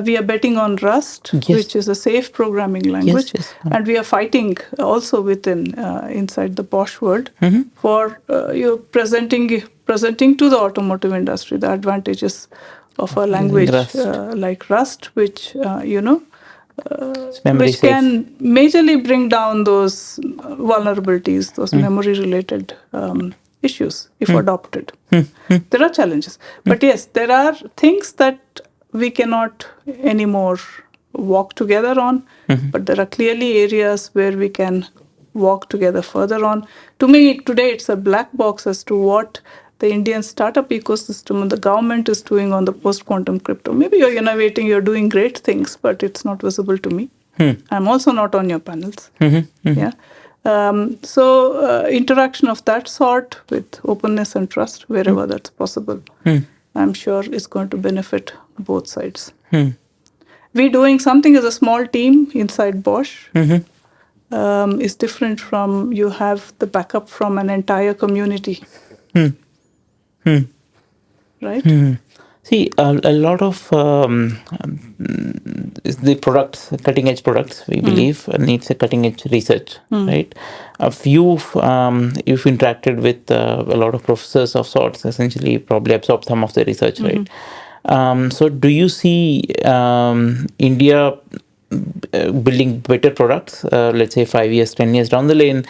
[SPEAKER 1] We are betting on Rust, which is a safe programming language, and we are fighting also inside the Bosch world for presenting presenting to the automotive industry the advantages of a language
[SPEAKER 2] Rust.
[SPEAKER 1] like Rust, which
[SPEAKER 2] It's memory
[SPEAKER 1] which
[SPEAKER 2] safe.
[SPEAKER 1] can majorly bring down those vulnerabilities, those memory-related issues, if adopted. There are challenges, but yes, there are things that we cannot anymore walk together on, but there are clearly areas where we can walk together further on. To me, today it's a black box as to what the Indian startup ecosystem and the government is doing on the post-quantum crypto. Maybe you're innovating, you're doing great things, but it's not visible to me. I'm also not on your panels. Yeah. So interaction of that sort with openness and trust wherever that's possible, I'm sure is going to benefit both sides. We doing something as a small team inside Bosch is different from you have the backup from an entire community, right?
[SPEAKER 2] See, a lot of the products, cutting edge products, we believe needs a cutting edge research, right? You've interacted with a lot of professors of sorts, essentially probably absorbed some of the research, right? So do you see India building better products, let's say 5 years, 10 years down the lane,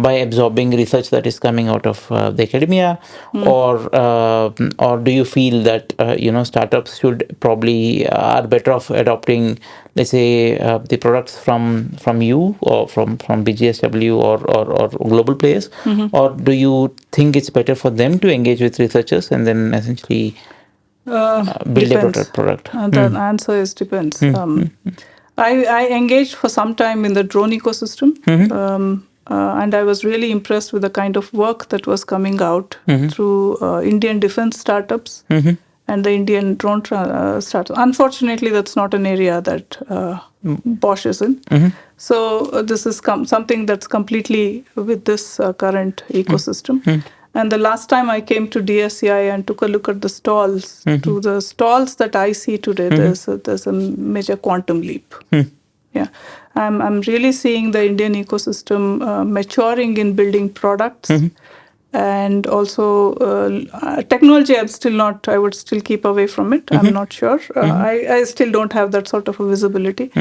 [SPEAKER 2] by absorbing research that is coming out of the academia, or do you feel that startups should probably are better off adopting, let's say, the products from you or from BGSW or global players, or do you think it's better for them to engage with researchers and then essentially build a better
[SPEAKER 1] Depends.
[SPEAKER 2] product?
[SPEAKER 1] The answer is depends. I engaged for some time in the drone ecosystem, and I was really impressed with the kind of work that was coming out through Indian defense startups and the Indian drone startups. Unfortunately, that's not an area that Bosch is in. So this is something that's completely with this current ecosystem. And the last time I came to DSCI and took a look at the stalls, to the stalls that I see today, there's a major quantum leap. Yeah, I'm really seeing the Indian ecosystem maturing in building products, and also technology. I would still keep away from it. I'm not sure. I still don't have that sort of a visibility,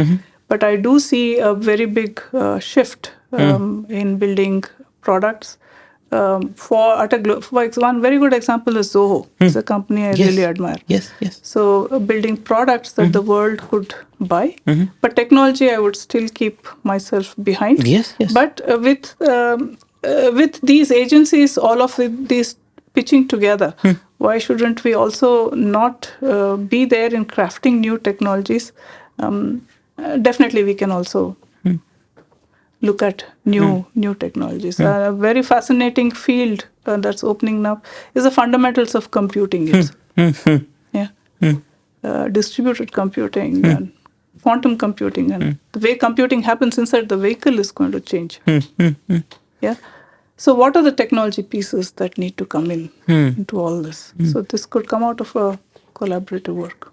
[SPEAKER 1] but I do see a very big shift in building products. One very good example is Zoho. It's a company I really admire.
[SPEAKER 2] Yes.
[SPEAKER 1] So building products that the world could buy, but technology I would still keep myself behind.
[SPEAKER 2] Yes.
[SPEAKER 1] But with these agencies, all of these pitching together, why shouldn't we also not be there in crafting new technologies? Definitely, we can also look at new technologies. A very fascinating field that's opening up is the fundamentals of computing. Yeah, distributed computing and quantum computing, and the way computing happens inside the vehicle is going to change. Yeah. So, what are the technology pieces that need to come into all this? So, this could come out of a collaborative work.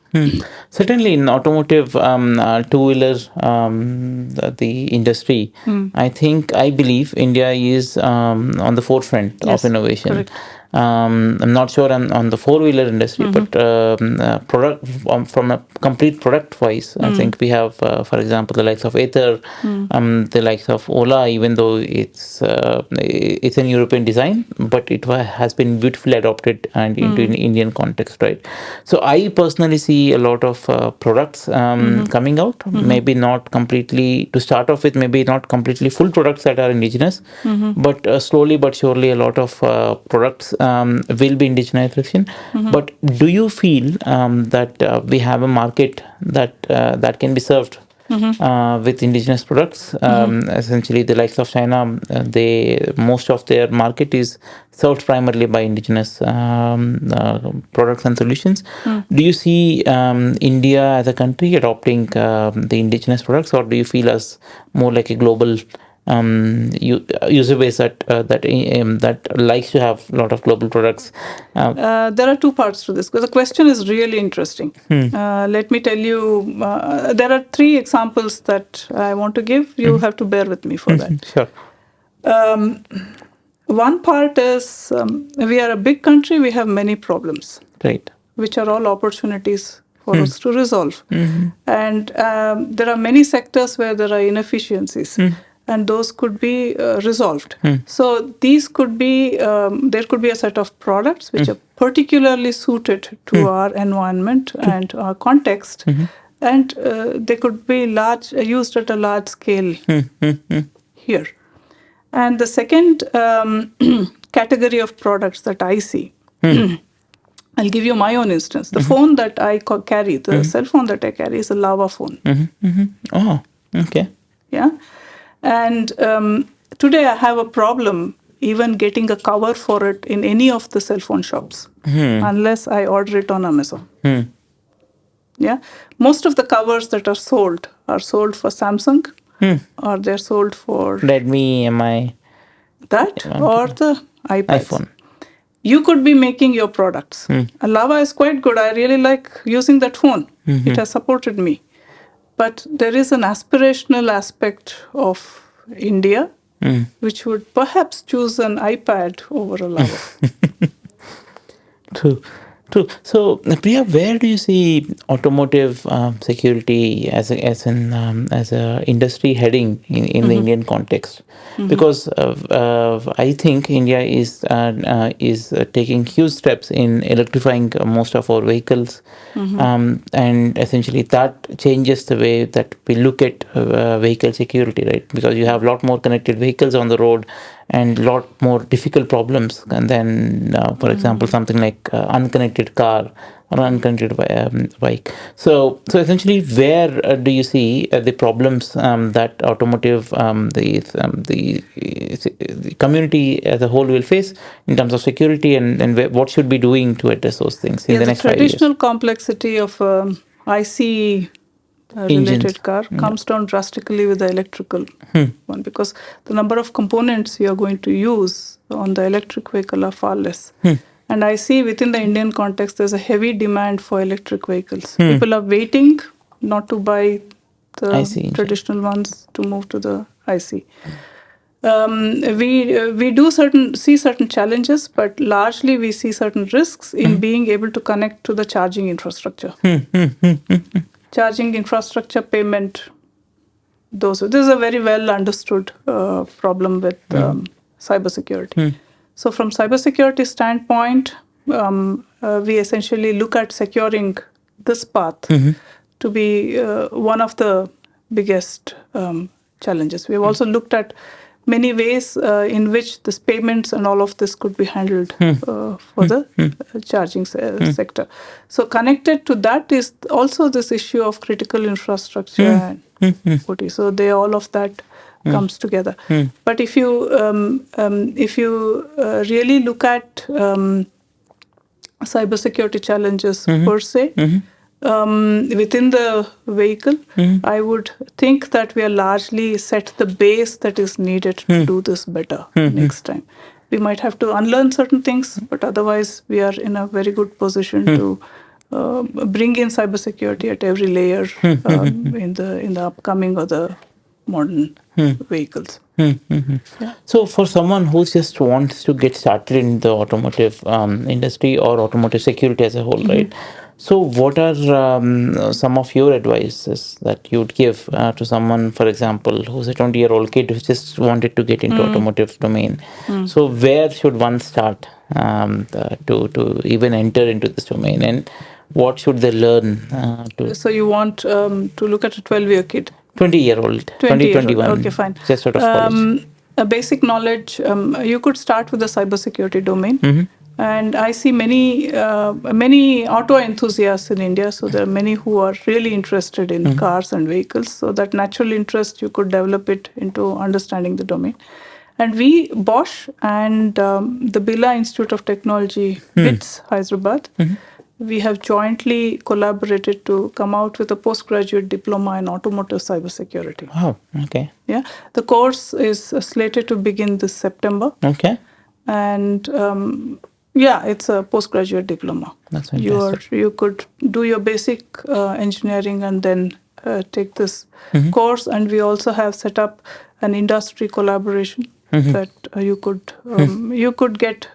[SPEAKER 2] Certainly, in automotive two-wheeler, the industry, I believe India is on the forefront of innovation.
[SPEAKER 1] Correct.
[SPEAKER 2] I'm not sure on the four-wheeler industry, but product from a complete product-wise, I think we have, for example, the likes of Ather, the likes of Ola, even though it's an European design, but it has been beautifully adopted and into an Indian context, right? So I personally see a lot of products coming out, maybe not completely, to start off with, maybe not completely full products that are indigenous, but slowly but surely a lot of products will be indigenization. But do you feel that we have a market that can be served with indigenous products? Essentially, the likes of China, most of their market is served primarily by indigenous products and solutions. Do you see India as a country adopting the indigenous products, or do you feel as more like a global user base that likes to have a lot of global products?
[SPEAKER 1] There are two parts to this, because the question is really interesting. Let me tell you, there are three examples that I want to give. You have to bear with me for that.
[SPEAKER 2] Sure.
[SPEAKER 1] One part is we are a big country, we have many problems,
[SPEAKER 2] Right.
[SPEAKER 1] which are all opportunities for us to resolve. And there are many sectors where there are inefficiencies, and those could be resolved. So these could be, there could be a set of products which are particularly suited to our environment and our context, and they could be used at a large scale here. And the second category of products that I see, I'll give you my own instance. The phone that I carry, the cell phone that I carry, is a lava phone.
[SPEAKER 2] Oh, okay.
[SPEAKER 1] Yeah. And today I have a problem even getting a cover for it in any of the cell phone shops unless I order it on Amazon. Yeah. Most of the covers that are sold for Samsung or they're sold for
[SPEAKER 2] Redmi, MI,
[SPEAKER 1] that or the iPads.
[SPEAKER 2] iPhone.
[SPEAKER 1] You could be making your products. Lava is quite good. I really like using that phone. It has supported me. But there is an aspirational aspect of India which would perhaps choose an iPad over a lava.
[SPEAKER 2] True, true. So, Priya, where do you see automotive security as a industry heading in the Indian context? Because I think India is taking huge steps in electrifying most of our vehicles, and essentially that changes the way that we look at vehicle security, right? Because you have a lot more connected vehicles on the road and a lot more difficult problems and then for example something like unconnected car or unconnected bike. So essentially where do you see the problems that automotive the community as a whole will face in terms of security, and what should be doing to address those things in the next 5 years?
[SPEAKER 1] The traditional complexity of IC related car comes down drastically with the electrical one, because the number of components you are going to use on the electric vehicle are far less. And I see within the Indian context, there's a heavy demand for electric vehicles. People are waiting not to buy the traditional ones to move to the IC. We do see certain challenges, but largely we see certain risks in being able to connect to the charging infrastructure. Charging infrastructure payment, this is a very well understood problem with cybersecurity. So from cybersecurity standpoint, we essentially look at securing this path to be one of the biggest challenges. We've also looked at many ways in which this payments and all of this could be handled for the charging sector. So connected to that is also this issue of critical infrastructure and OT. So all of that comes together. But if you really look at cybersecurity challenges per se, within the vehicle, I would think that we are largely set the base that is needed to do this better next time. We might have to unlearn certain things, but otherwise we are in a very good position to bring in cybersecurity at every layer in the upcoming or the modern vehicles.
[SPEAKER 2] Yeah. So for someone who just wants to get started in the automotive industry or automotive security as a whole, right? So what are some of your advices that you would give to someone, for example, who's a 20-year-old kid who just wanted to get into automotive domain? So where should one start to even enter into this domain, and what should they learn
[SPEAKER 1] So you want to look at a 12-year kid?
[SPEAKER 2] 20-year-old, 2021.
[SPEAKER 1] Okay, fine.
[SPEAKER 2] Just out of college.
[SPEAKER 1] A basic knowledge, you could start with the cybersecurity domain. And I see many auto enthusiasts in India. So there are many who are really interested in cars and vehicles. So that natural interest, you could develop it into understanding the domain. And we, Bosch and the Birla Institute of Technology, BITS, Hyderabad, we have jointly collaborated to come out with a postgraduate diploma in automotive cybersecurity.
[SPEAKER 2] Oh, okay.
[SPEAKER 1] Yeah, the course is slated to begin this September.
[SPEAKER 2] Okay.
[SPEAKER 1] And yeah, it's a postgraduate diploma.
[SPEAKER 2] That's fantastic.
[SPEAKER 1] You could do your basic engineering and then take this course. And we also have set up an industry collaboration that you could get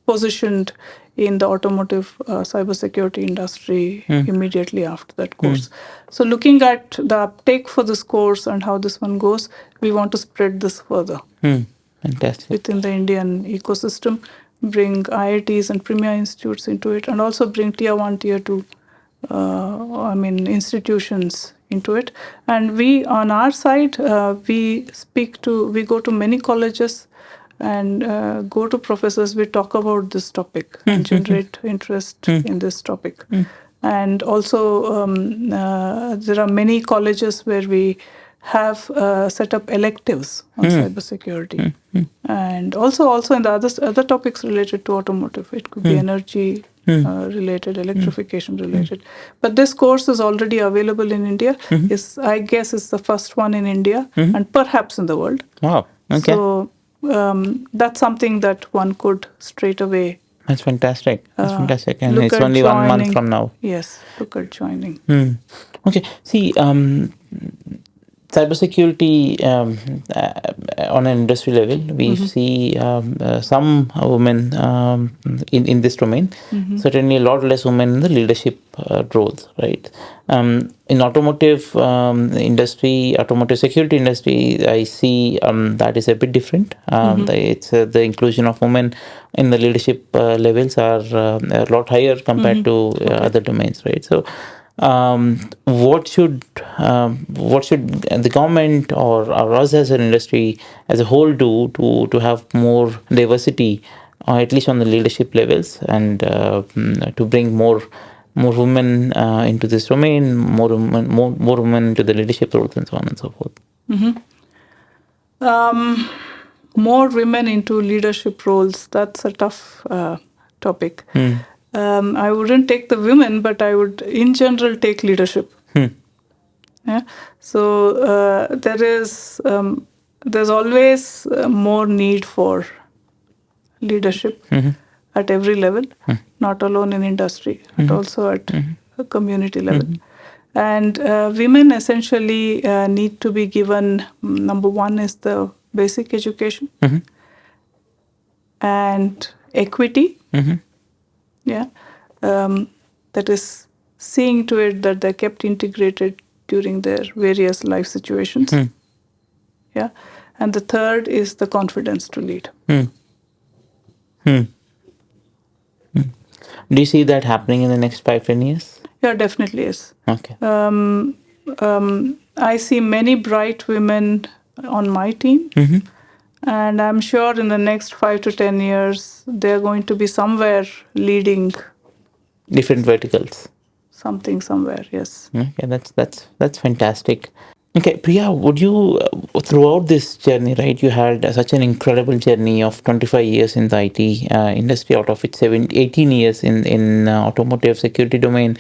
[SPEAKER 1] positioned in the automotive cybersecurity industry immediately after that course. So looking at the uptake for this course and how this one goes, we want to spread this further
[SPEAKER 2] Fantastic.
[SPEAKER 1] within the Indian ecosystem, bring IITs and premier institutes into it, and also bring tier 1, tier 2 institutions into it. And we, on our side, we go to many colleges and go to professors. We talk about this topic and generate interest in this topic. And also, there are many colleges where we have set up electives on cybersecurity, and also in the other topics related to automotive. It could be energy related, electrification related. But this course is already available in India. Is I guess it's the first one in India and perhaps in the world.
[SPEAKER 2] Wow. Okay.
[SPEAKER 1] So that's something that one could straight away.
[SPEAKER 2] That's fantastic. That's fantastic. And
[SPEAKER 1] Look
[SPEAKER 2] it's
[SPEAKER 1] at
[SPEAKER 2] only 1 month
[SPEAKER 1] joining.
[SPEAKER 2] from now.
[SPEAKER 1] Yes, look at joining.
[SPEAKER 2] Okay. See, cybersecurity on an industry level, we see some women in this domain. Certainly, a lot less women in the leadership roles, right? In automotive industry, automotive security industry, I see that is a bit different. It's the inclusion of women in the leadership levels are a lot higher compared to other domains, right? So what should the government or us as an industry as a whole do to have more diversity, at least on the leadership levels, and to bring more women into this domain, more women into the leadership roles, and so on and so forth.
[SPEAKER 1] More women into leadership roles. That's a tough topic. I wouldn't take the women, but I would, in general, take leadership. Yeah. So there's always more need for leadership at every level, not alone in industry, but also at a community level. And women essentially need to be given, number one is the basic education and equity. Yeah. That is seeing to it that they're kept integrated during their various life situations. Yeah. And the third is the confidence to lead.
[SPEAKER 2] Do you see that happening in the next 5-10 years?
[SPEAKER 1] Yeah, definitely is.
[SPEAKER 2] Okay.
[SPEAKER 1] I see many bright women on my team. And I'm sure in the next 5 to 10 years, they're going to be somewhere leading
[SPEAKER 2] Different verticals.
[SPEAKER 1] something somewhere, yes.
[SPEAKER 2] Okay, that's fantastic. Okay, Priya, would you, throughout this journey, right, you had such an incredible journey of 25 years in the IT industry, out of which 18 years in automotive security domain,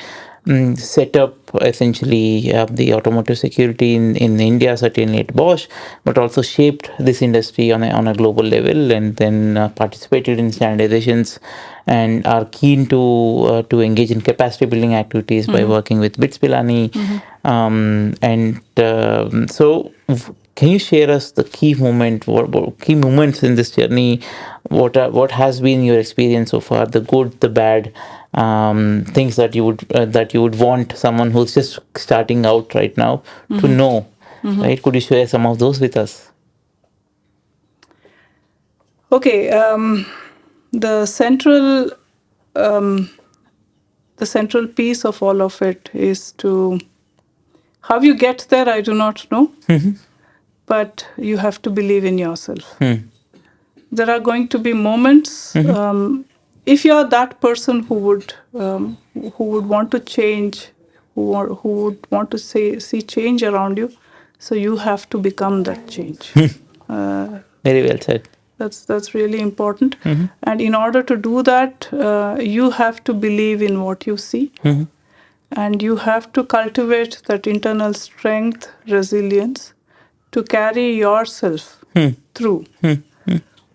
[SPEAKER 2] set up essentially the automotive security in India, certainly at Bosch, but also shaped this industry on a global level, and then participated in standardizations and are keen to engage in capacity building activities by working with Bits Pilani. So can you share us the key key moments in this journey? What has been your experience so far? The good, the bad, things that you would want someone who's just starting out right now to know, right? Could you share some of those with us?
[SPEAKER 1] Okay, the central piece of all of it is to how you get there. I do not know, but you have to believe in yourself. There are going to be moments. If you are that person who would want to change, who would want to see change around you, so you have to become that change.
[SPEAKER 2] Very well said.
[SPEAKER 1] That's really important. And in order to do that, you have to believe in what you see, and you have to cultivate that internal strength, resilience, to carry yourself through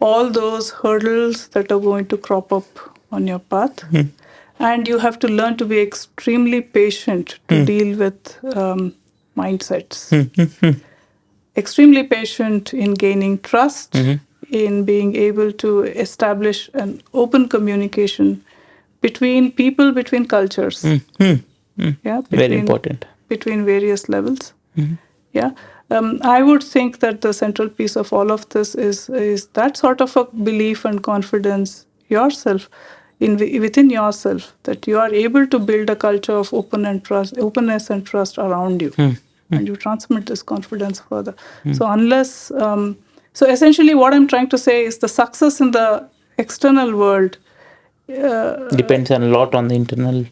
[SPEAKER 1] all those hurdles that are going to crop up on your path. And you have to learn to be extremely patient to deal with mindsets. extremely patient in gaining trust, in being able to establish an open communication between people, between cultures, yeah,
[SPEAKER 2] Very important.
[SPEAKER 1] between various levels. Yeah, I would think that the central piece of all of this is that sort of a belief and confidence yourself within yourself, that you are able to build a culture of openness and trust around you, and you transmit this confidence further. So unless so essentially what I'm trying to say is the success in the external world,
[SPEAKER 2] Depends a lot on the internal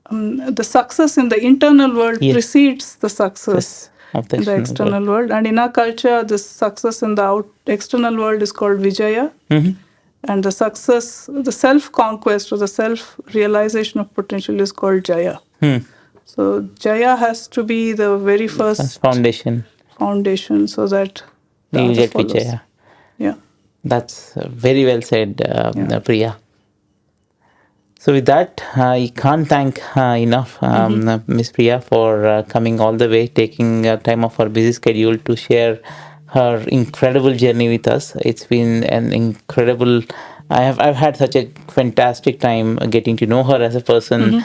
[SPEAKER 1] the success in the internal world
[SPEAKER 2] Yes.
[SPEAKER 1] precedes the success
[SPEAKER 2] success of the
[SPEAKER 1] in the
[SPEAKER 2] external world.
[SPEAKER 1] external world. And in our culture, the success in the external world is called Vijaya. And the success, the self conquest or the self realization of potential is called Jaya. So, Jaya has to be the very
[SPEAKER 2] First
[SPEAKER 1] first
[SPEAKER 2] foundation,
[SPEAKER 1] so that the
[SPEAKER 2] you
[SPEAKER 1] other
[SPEAKER 2] get
[SPEAKER 1] follows.
[SPEAKER 2] Vijaya.
[SPEAKER 1] Yeah.
[SPEAKER 2] That's very well said,
[SPEAKER 1] Yeah.
[SPEAKER 2] Priya. So with that, I can't thank enough Miss Priya for coming all the way, taking time off her busy schedule to share her incredible journey with us. It's been an incredible. I've had such a fantastic time getting to know her as a person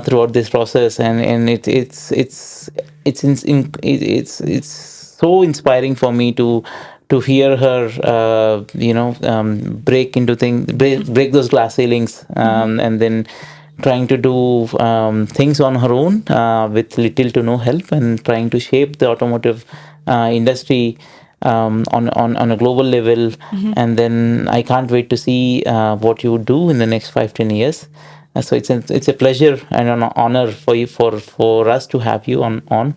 [SPEAKER 2] throughout this process, and it's so inspiring for me to hear her break into things, break those glass ceilings, and then trying to do things on her own with little to no help, and trying to shape the automotive industry on a global level. And then I can't wait to see what you do in the next 5-10 years. So it's a pleasure and an honor for you, for us to have you on.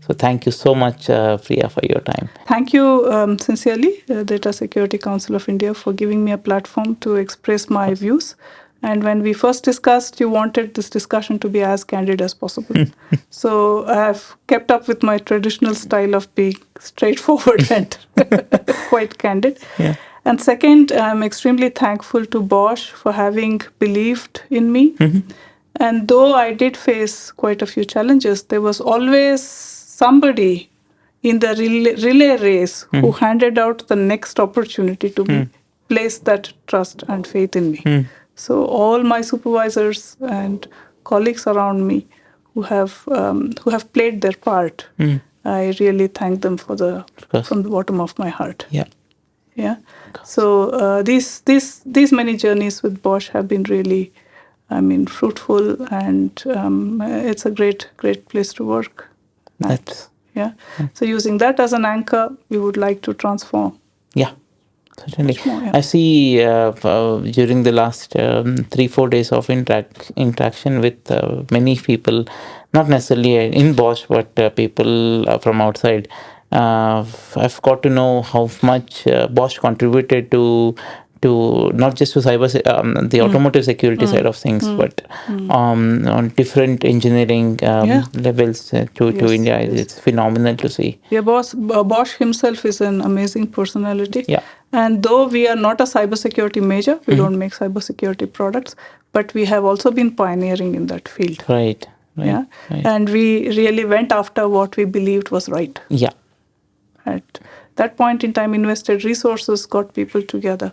[SPEAKER 2] So thank you so much, Priya, for your time.
[SPEAKER 1] Thank you sincerely, Data Security Council of India, for giving me a platform to express my views. And when we first discussed, you wanted this discussion to be as candid as possible. So I have kept up with my traditional style of being straightforward and quite candid.
[SPEAKER 2] Yeah.
[SPEAKER 1] And second, I'm extremely thankful to Bosch for having believed in me. And though I did face quite a few challenges, there was always somebody in the relay race who handed out the next opportunity to me, placed that trust and faith in me. So all my supervisors and colleagues around me who have played their part, I really thank them from the bottom of my heart.
[SPEAKER 2] Yeah.
[SPEAKER 1] Yeah. So these many journeys with Bosch have been really, fruitful, and it's a great place to work.
[SPEAKER 2] That's
[SPEAKER 1] Yeah. So using that as an anchor, we would like to transform.
[SPEAKER 2] Yeah, certainly.
[SPEAKER 1] Much more, yeah.
[SPEAKER 2] I see during the last 3-4 days of interaction with many people, not necessarily in Bosch, but people from outside. I've got to know how much Bosch contributed to not just to the automotive security side of things, but on different engineering levels to
[SPEAKER 1] Yes,
[SPEAKER 2] India.
[SPEAKER 1] yes.
[SPEAKER 2] It's phenomenal to see.
[SPEAKER 1] Yeah, Bosch himself is an amazing personality.
[SPEAKER 2] Yeah.
[SPEAKER 1] And though we are not a cybersecurity major, we don't make cybersecurity products, but we have also been pioneering in that field.
[SPEAKER 2] Right.
[SPEAKER 1] Yeah. And we really went after what we believed was right.
[SPEAKER 2] Yeah.
[SPEAKER 1] At that point in time, invested resources, got people together,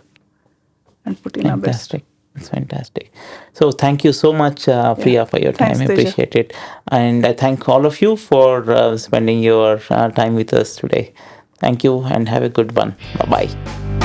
[SPEAKER 1] and put in our best.
[SPEAKER 2] Fantastic. It's fantastic. So thank you so much, Priya, for your time.
[SPEAKER 1] Thanks,
[SPEAKER 2] I
[SPEAKER 1] Teja.
[SPEAKER 2] appreciate it. And I thank all of you for spending your time with us today. Thank you and have a good one. Bye-bye.